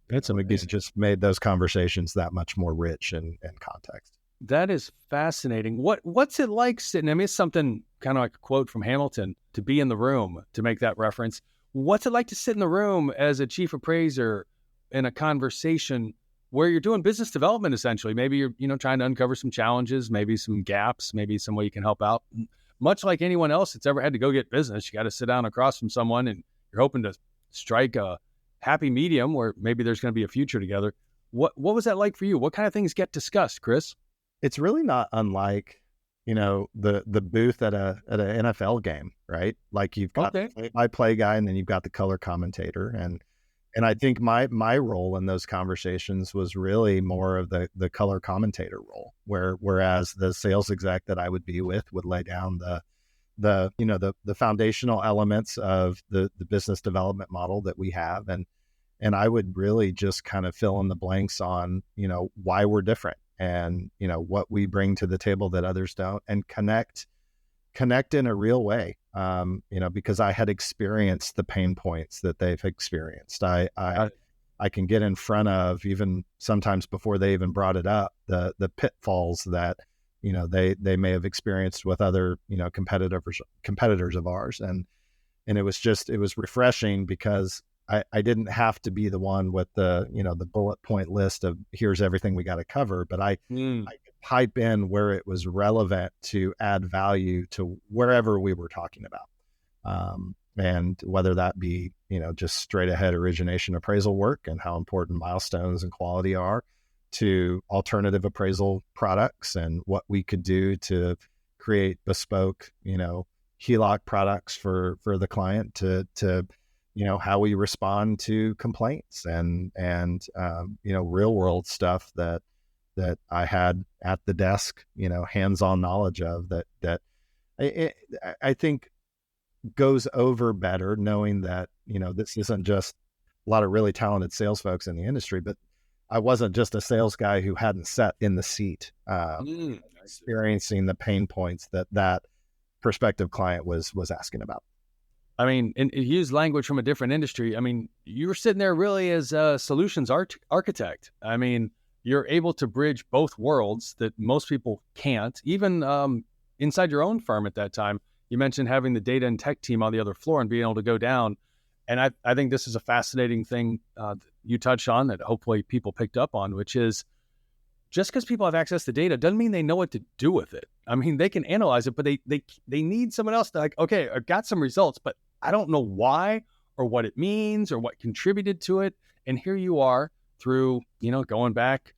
B: That's amazing.
C: It just made those conversations that much more rich in context.
B: That is fascinating. What's it like sitting? I mean, it's something kind of like a quote from Hamilton, to be in the room, to make that reference. What's it like to sit in the room as a chief appraiser in a conversation where you're doing business development, essentially? Maybe you're, trying to uncover some challenges, maybe some gaps, maybe some way you can help out. Much like anyone else that's ever had to go get business, you got to sit down across from someone and you're hoping to strike a happy medium where maybe there's going to be a future together. What was that like for you? What kind of things get discussed, Chris?
C: It's really not unlike, the booth at an NFL game, right? Like you've got the play-by-play guy, and then you've got the color commentator, and I think my role in those conversations was really more of the color commentator role, whereas the sales exec that I would be with would lay down the foundational elements of the business development model that we have, and I would really just kind of fill in the blanks on, why we're different and, what we bring to the table that others don't, and connect in a real way. Because I had experienced the pain points that they've experienced. I can get in front of, even sometimes before they even brought it up, the pitfalls that, they may have experienced with other, competitors of ours. And it was refreshing because I didn't have to be the one with the bullet point list of here's everything we got to cover, but I could pipe in where it was relevant to add value to wherever we were talking about. And whether that be, just straight ahead origination appraisal work and how important milestones and quality are, to alternative appraisal products and what we could do to create bespoke, HELOC products for the client, to how we respond to complaints and real world stuff that I had at the desk, hands-on knowledge of that I think goes over better, knowing that, this isn't just a lot of really talented sales folks in the industry, but I wasn't just a sales guy who hadn't sat in the seat, experiencing the pain points that prospective client was asking about.
B: I mean, and use language from a different industry. I mean, you were sitting there really as a solutions architect. I mean, you're able to bridge both worlds that most people can't, even inside your own firm at that time. You mentioned having the data and tech team on the other floor and being able to go down. And I think this is a fascinating thing you touched on that hopefully people picked up on, which is just because people have access to data doesn't mean they know what to do with it. I mean, they can analyze it, but they need someone else to, like, okay, I've got some results, but I don't know why or what it means or what contributed to it. And here you are through, going back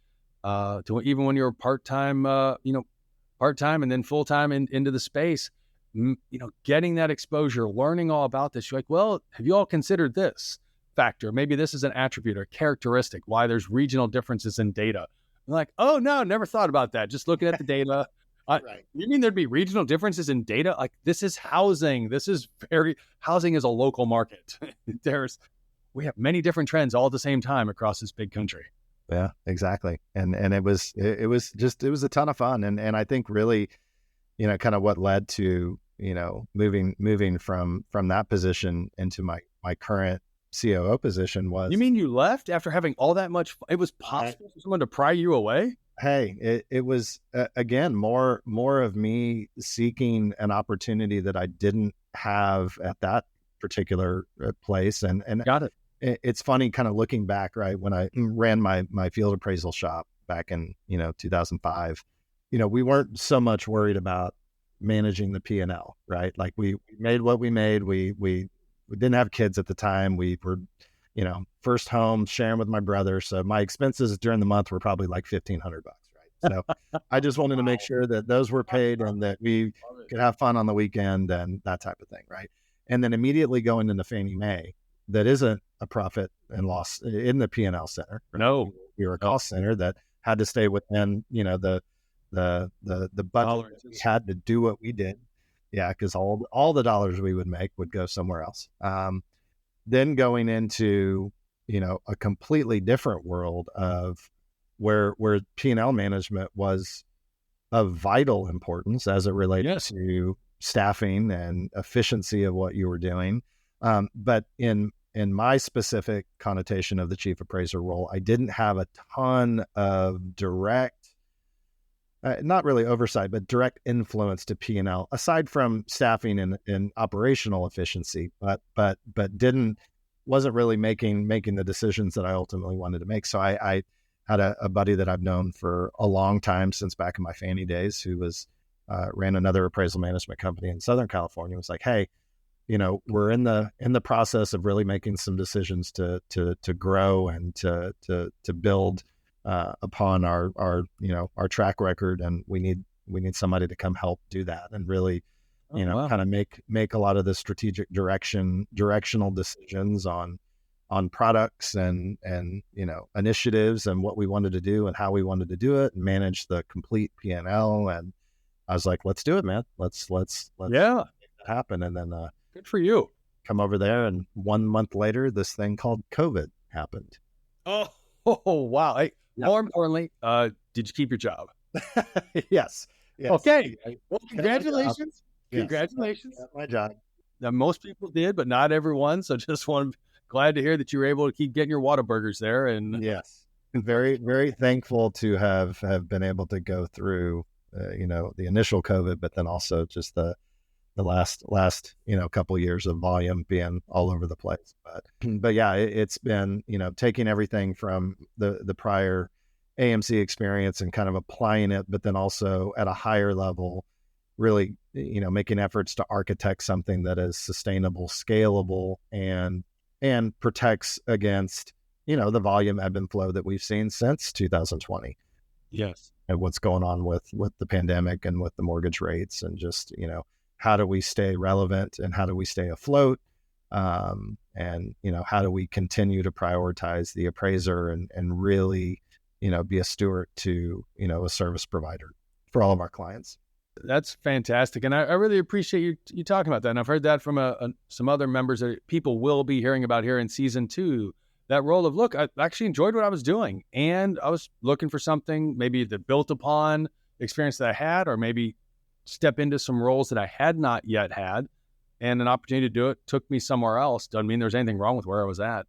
B: to even when you were part-time, part-time and then full-time into the space, getting that exposure, learning all about this. You're like, well, have you all considered this factor? Maybe this is an attribute or characteristic, why there's regional differences in data. I'm like, oh, no, never thought about that. Just looking at the data.
C: Right.
B: You mean there'd be regional differences in data? Like, this is housing. Housing is a local market. We have many different trends all at the same time across this big country.
C: Yeah, exactly. And it was a ton of fun. And I think really, kind of what led to, moving from that position into my current COO position was.
B: You mean you left after having all that much? It was possible for someone to pry you away?
C: Hey, it was, again, more of me seeking an opportunity that I didn't have at that particular place. And
B: Got it.
C: It's funny kind of looking back, right? When I ran my field appraisal shop back in, 2005, we weren't so much worried about managing the P&L, right? Like we made what we made. We didn't have kids at the time. We were, first home, sharing with my brother. So my expenses during the month were probably like $1,500, right? So I just wanted to make sure that those were paid and that we could have fun on the weekend and that type of thing, right? And then immediately going into Fannie Mae, that isn't a profit and loss in the P&L center.
B: No,
C: we were a cost center that had to stay within, the budget. We had to do what we did. Yeah, because all the dollars we would make would go somewhere else. Then going into, a completely different world of where P&L management was of vital importance as it related to staffing and efficiency of what you were doing. But in my specific connotation of the chief appraiser role, I didn't have a ton of direct, not really oversight, but direct influence to P&L, aside from staffing and operational efficiency, but wasn't really making the decisions that I ultimately wanted to make. So I had a buddy that I've known for a long time, since back in my Fannie days, who ran another appraisal management company in Southern California. Was like, hey, we're in the process of really making some decisions to grow and to build upon our track record, and we need somebody to come help do that and really kind of make a lot of the strategic directional decisions on products and initiatives and what we wanted to do and how we wanted to do it, and manage the complete P&L. And I was like, let's do it, man. Let's make that happen. And then
B: good for you.
C: Come over there, and 1 month later, this thing called COVID happened.
B: Oh wow. Hey, more importantly, did you keep your job?
C: Yes.
B: Okay. Well, congratulations.
C: Yes.
B: Congratulations.
C: My job.
B: Now, most people did, but not everyone. So glad to hear that you were able to keep getting your Whataburgers there. And
C: yes, very, very thankful to have been able to go through, the initial COVID, but then also just the last couple of years of volume being all over the place. But yeah, it's been, taking everything from the prior AMC experience and kind of applying it, but then also at a higher level, really, making efforts to architect something that is sustainable, scalable, and protects against, the volume ebb and flow that we've seen since 2020.
B: Yes.
C: And what's going on with the pandemic and with the mortgage rates, and just, how do we stay relevant and how do we stay afloat? And, how do we continue to prioritize the appraiser and really, be a steward to, a service provider for all of our clients.
B: That's fantastic. And I really appreciate you talking about that. And I've heard that from some other members that people will be hearing about here in season 2, that role of, look, I actually enjoyed what I was doing, and I was looking for something maybe that built upon experience that I had, or maybe step into some roles that I had not yet had, and an opportunity to do it took me somewhere else. Doesn't mean there's anything wrong with where I was at.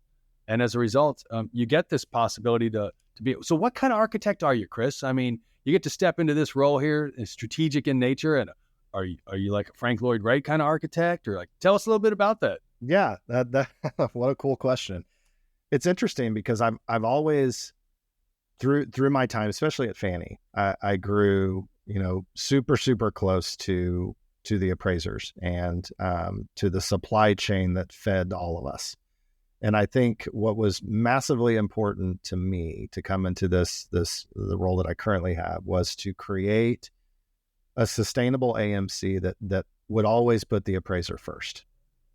B: And as a result, you get this possibility to be. So what kind of architect are you, Chris? I mean, you get to step into this role here, strategic in nature. And are you like a Frank Lloyd Wright kind of architect, or like, tell us a little bit about that?
C: Yeah, that what a cool question. It's interesting because I've always through my time, especially at Fannie, I grew, super, super close to the appraisers and to the supply chain that fed all of us. And I think what was massively important to me to come into the role that I currently have was to create a sustainable AMC that would always put the appraiser first.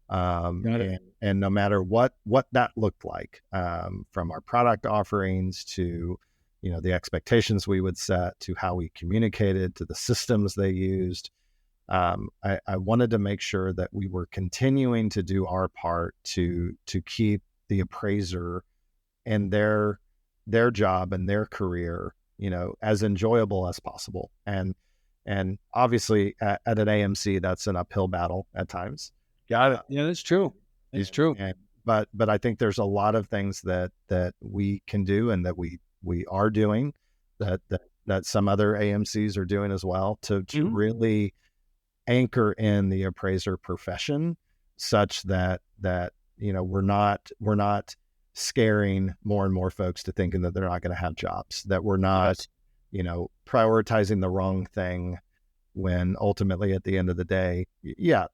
C: And no matter what that looked like, from our product offerings to, the expectations we would set, to how we communicated, to the systems they used, I wanted to make sure that we were continuing to do our part to keep the appraiser and their job and their career, as enjoyable as possible. And obviously at an AMC, that's an uphill battle at times.
B: Got it. Yeah, that's true. It's true.
C: But I think there's a lot of things that we can do and that we are doing that some other AMCs are doing as well to really anchor in the appraiser profession, such that we're not scaring more and more folks to thinking that they're not going to have jobs, that we're not prioritizing the wrong thing, when ultimately at the end of the day,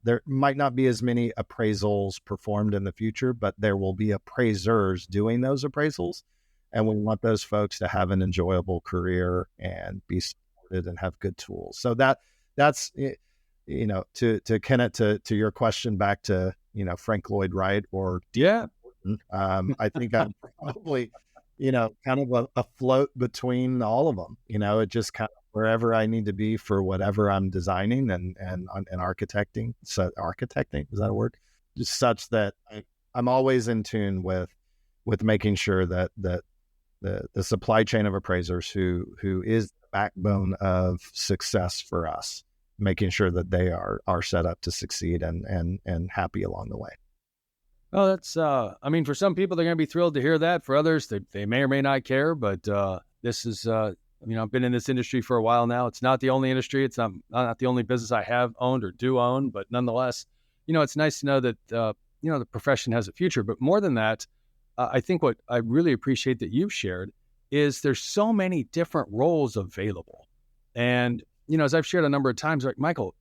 C: there might not be as many appraisals performed in the future, but there will be appraisers doing those appraisals. And we want those folks to have an enjoyable career and be supported and have good tools. So that's, to Kenneth, to your question back to, Frank Lloyd Wright or, I think I'm probably, kind of a float between all of them, it just kind of wherever I need to be for whatever I'm designing and architecting. So architecting, is that a word? Just such that I'm always in tune with making sure that the supply chain of appraisers who is the backbone of success for us, making sure that they are set up to succeed and happy along the way.
B: Oh, that's, for some people, they're going to be thrilled to hear that. For others, they may or may not care, but this is, I've been in this industry for a while now. It's not the only industry. It's not the only business I have owned or do own, but nonetheless, it's nice to know that, the profession has a future. But more than that, I think what I really appreciate that you've shared is there's so many different roles available. And, as I've shared a number of times, like, Michael,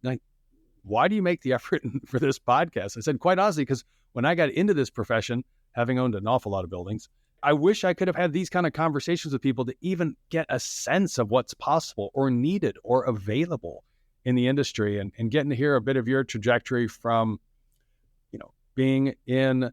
B: why do you make the effort for this podcast? I said, quite honestly, because when I got into this profession, having owned an awful lot of buildings, I wish I could have had these kind of conversations with people to even get a sense of what's possible or needed or available in the industry, and getting to hear a bit of your trajectory from, being in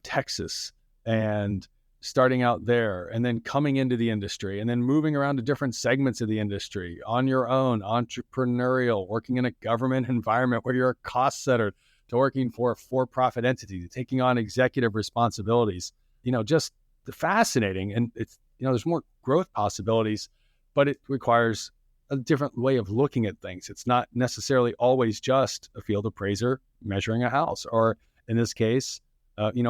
B: Texas and starting out there, and then coming into the industry, and then moving around to different segments of the industry on your own, entrepreneurial, working in a government environment where you're a cost setter, to working for a for-profit entity, to taking on executive responsibilities, just fascinating. And it's, there's more growth possibilities, but it requires a different way of looking at things. It's not necessarily always just a field appraiser measuring a house, or in this case,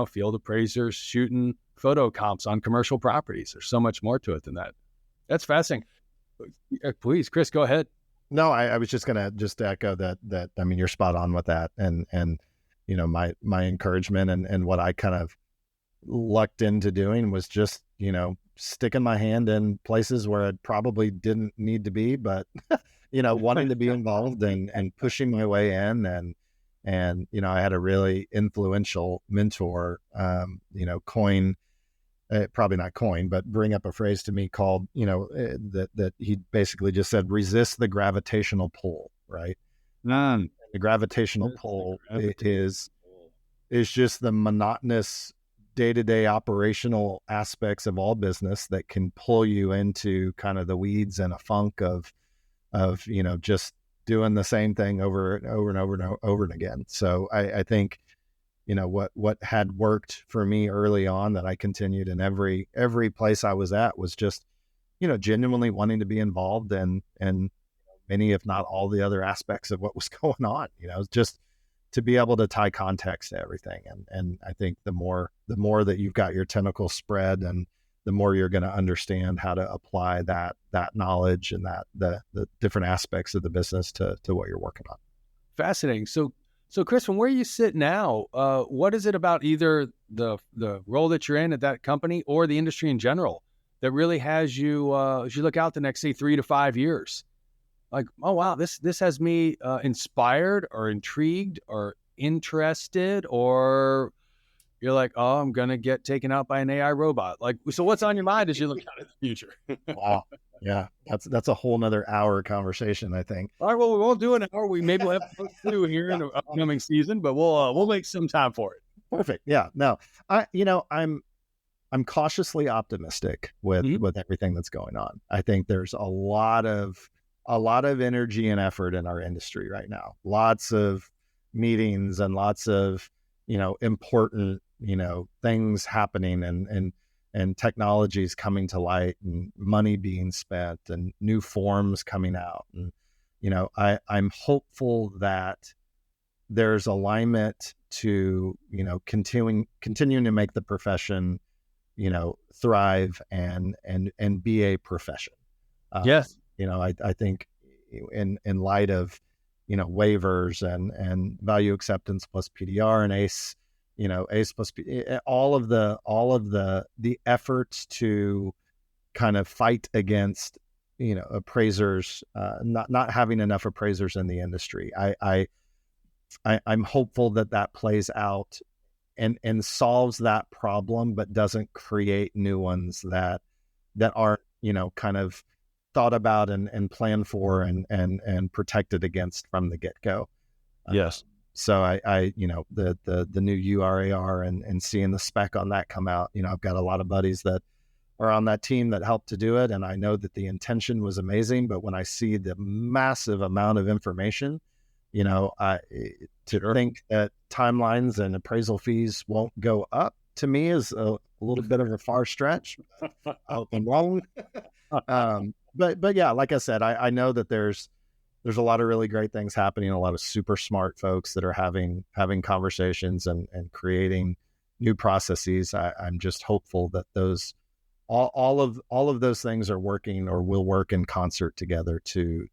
B: field appraisers shooting photo comps on commercial properties. There's so much more to it than that. That's fascinating. Please, Chris, go ahead.
C: No, I was just going to echo that. I mean, you're spot on with that. And my encouragement and what I kind of lucked into doing was just, sticking my hand in places where it probably didn't need to be, but, wanting to be involved and pushing my way in. And, I had a really influential mentor, probably not coin, but bring up a phrase to me called, that he basically just said, resist the gravitational pull, right? The gravitational pull is just the monotonous day-to-day operational aspects of all business that can pull you into kind of the weeds and a funk of just doing the same thing over and over again. So I think, what had worked for me early on that I continued in every place I was at was just, genuinely wanting to be involved in many, if not all, the other aspects of what was going on, just to be able to tie context to everything. And I think the more that you've got your tentacles spread, and the more you're going to understand how to apply that knowledge and the different aspects of the business to what you're working on.
B: Fascinating. So Chris, from where you sit now, what is it about either the role that you're in at that company or the industry in general that really has you, as you look out the next, say, 3 to 5 years, like, oh, wow, this has me inspired or intrigued or interested or you're like, oh, I'm going to get taken out by an AI robot. Like, so what's on your mind as you look out at the future?
C: Wow. Yeah. That's a whole nother hour conversation, I think.
B: All right. Well, we won't do an hour. Maybe we'll have two here in the upcoming season, but we'll make some time for it.
C: Perfect. Yeah. No, I'm cautiously optimistic with everything that's going on. I think there's a lot of energy and effort in our industry right now. Lots of meetings and lots of, important, things happening and technologies coming to light and money being spent and new forms coming out. And, I'm hopeful that there's alignment to, continuing to make the profession, thrive and be a profession.
B: Yes.
C: I think in light of, waivers and value acceptance plus PDR and ACE, ACE plus all of the efforts to kind of fight against, appraisers, not having enough appraisers in the industry. I'm hopeful that plays out and solves that problem, but doesn't create new ones that aren't, kind of thought about and planned for and protected against from the get-go.
B: Yes.
C: So I the new URAR and seeing the spec on that come out, I've got a lot of buddies that are on that team that helped to do it. And I know that the intention was amazing, but when I see the massive amount of information, think that timelines and appraisal fees won't go up, to me is a little bit of a far stretch. I'm wrong. But yeah, like I said, I know that there's a lot of really great things happening, a lot of super smart folks that are having conversations and creating new processes. I'm just hopeful that those all of those things are working or will work in concert together to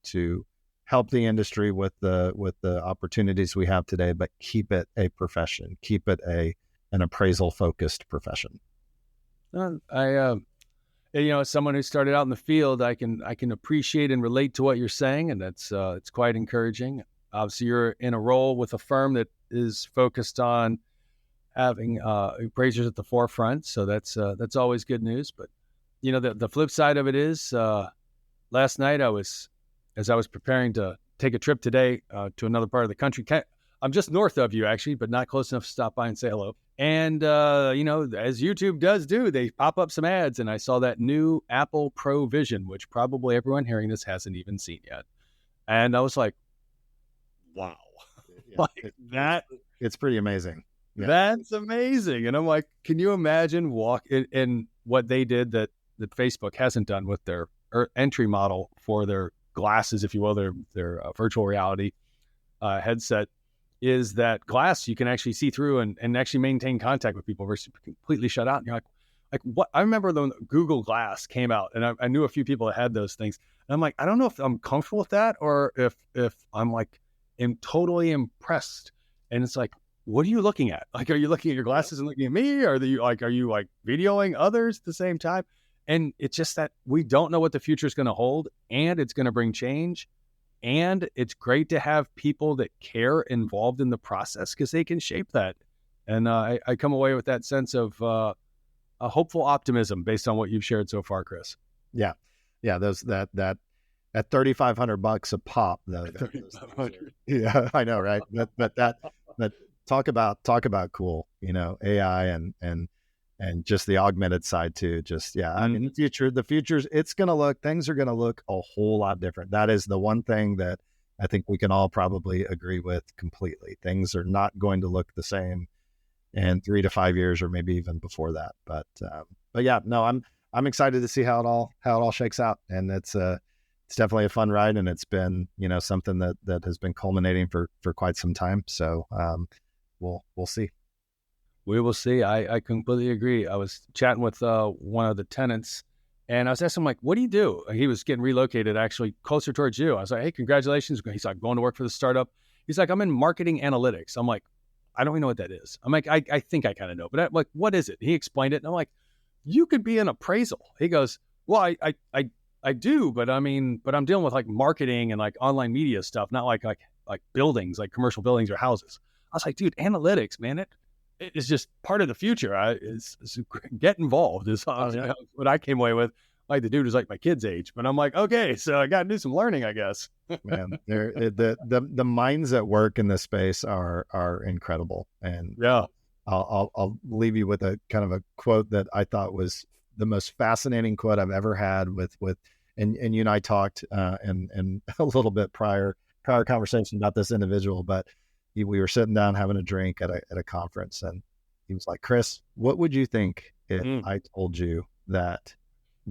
C: help the industry with the opportunities we have today, but keep it a profession, keep it an appraisal focused profession.
B: As someone who started out in the field, I can appreciate and relate to what you're saying, and that's it's quite encouraging. Obviously, you're in a role with a firm that is focused on having appraisers at the forefront, so that's always good news. But the flip side of it is, last night as I was preparing to take a trip today to another part of the country. I'm just north of you, actually, but not close enough to stop by and say hello. And, as YouTube does do, they pop up some ads, and I saw that new Apple Pro Vision, which probably everyone hearing this hasn't even seen yet. And I was like, wow.
C: Yeah,
B: like that.
C: It's pretty amazing.
B: Yeah. That's amazing. And I'm like, can you imagine in what they did that Facebook hasn't done with their entry model for their glasses, if you will, their virtual reality headset, is that glass you can actually see through and actually maintain contact with people versus completely shut out. And you're like what? I remember when Google Glass came out, and I knew a few people that had those things. And I'm like, I don't know if I'm comfortable with that or if I'm like, am totally impressed. And it's like, what are you looking at? Like, are you looking at your glasses and looking at me? Or are you videoing others at the same time? And it's just that we don't know what the future is going to hold, and it's going to bring change. And it's great to have people that care involved in the process because they can shape that. And I come away with that sense of a hopeful optimism based on what you've shared so far, Chris.
C: Yeah. Those that at $3,500 a pop. Yeah, I know, right? But talk about cool. AI and just the augmented side too. Just, yeah. I mean, the future's, things are going to look a whole lot different. That is the one thing that I think we can all probably agree with completely. Things are not going to look the same in 3 to 5 years, or maybe even before that. But yeah, no, I'm excited to see how it all shakes out. And it's definitely a fun ride, and it's been, something that has been culminating for quite some time. So, we'll see.
B: We will see. I completely agree. I was chatting with one of the tenants, and I was asking him, like, what do you do? He was getting relocated actually closer towards you. I was like, hey, congratulations. He's like, going to work for the startup. He's like, I'm in marketing analytics. I'm like, I don't even know what that is. I'm like, I think I kind of know, but I'm like, what is it? He explained it, and I'm like, you could be an appraisal. He goes, well, I do, but I'm dealing with like marketing and like online media stuff, not like buildings, like commercial buildings or houses. I was like, dude, analytics, man, it's just part of the future. It's get involved is what I came away with. Like the dude is like my kid's age, but I'm like, okay, so I got to do some learning, I guess.
C: Man, the minds at work in this space are incredible. And
B: yeah,
C: I'll leave you with a kind of a quote that I thought was the most fascinating quote I've ever had and you and I talked and a little bit prior conversation about this individual, but we were sitting down having a drink at a conference, and he was like, Chris, what would you think if I told you that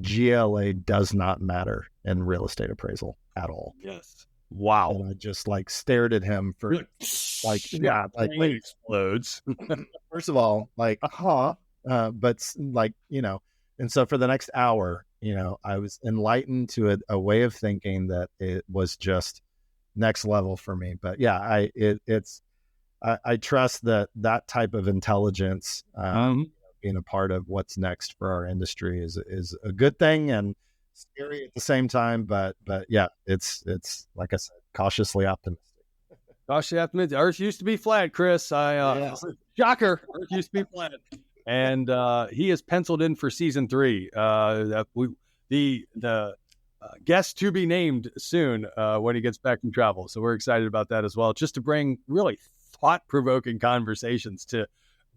C: GLA does not matter in real estate appraisal at all?
B: Yes. Wow.
C: And I just like stared at him for like
B: explodes.
C: First of all, like, but like, and so for the next hour, I was enlightened to a way of thinking that it was just next level for me. But yeah, I trust that type of intelligence, being a part of what's next for our industry is a good thing and scary at the same time. But yeah, it's like I said, cautiously optimistic.
B: Cautiously optimistic. Earth used to be flat, Chris. Shocker. Earth used to be flat. And he is penciled in for season 3. The guest to be named soon when he gets back from travel. So we're excited about that as well, just to bring really thought-provoking conversations to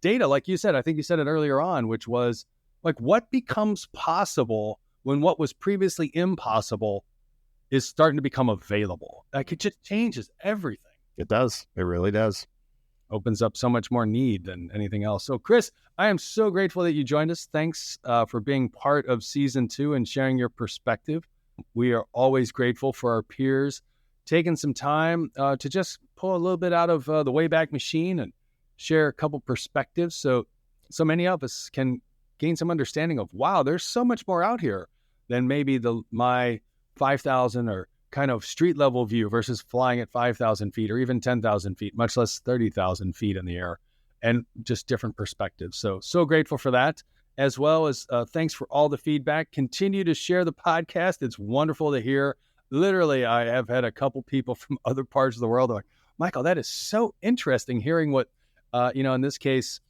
B: data. Like you said, I think you said it earlier on, which was like what becomes possible when what was previously impossible is starting to become available. Like it just changes everything.
C: It does. It really does.
B: Opens up so much more need than anything else. So Chris, I am so grateful that you joined us. Thanks for being part of season 2 and sharing your perspective. We are always grateful for our peers taking some time to just pull a little bit out of the Wayback Machine and share a couple perspectives so many of us can gain some understanding of, wow, there's so much more out here than maybe my 5,000 or kind of street level view versus flying at 5,000 feet or even 10,000 feet, much less 30,000 feet in the air, and just different perspectives. So grateful for that, as well as thanks for all the feedback. Continue to share the podcast. It's wonderful to hear. Literally, I have had a couple people from other parts of the world like, Michael, that is so interesting hearing what, in this case,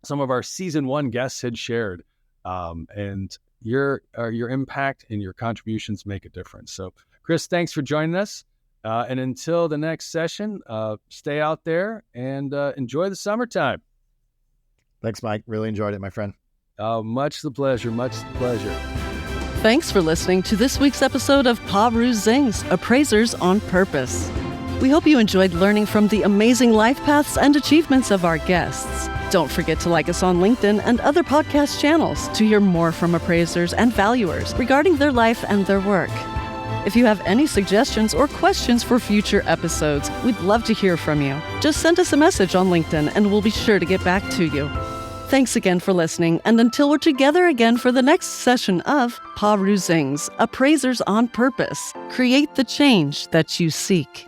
B: some of our season 1 guests had shared, and your impact and your contributions make a difference. So Chris, thanks for joining us. And until the next session, stay out there and enjoy the summertime.
C: Thanks, Mike. Really enjoyed it, my friend.
B: Much the pleasure. Much the pleasure.
A: Thanks for listening to this week's episode of Paru Zings, Appraisers on Purpose. We hope you enjoyed learning from the amazing life paths and achievements of our guests. Don't forget to like us on LinkedIn and other podcast channels to hear more from appraisers and valuers regarding their life and their work. If you have any suggestions or questions for future episodes, we'd love to hear from you. Just send us a message on LinkedIn and we'll be sure to get back to you. Thanks again for listening, and until we're together again for the next session of Paru Zings, Appraisers on Purpose, create the change that you seek.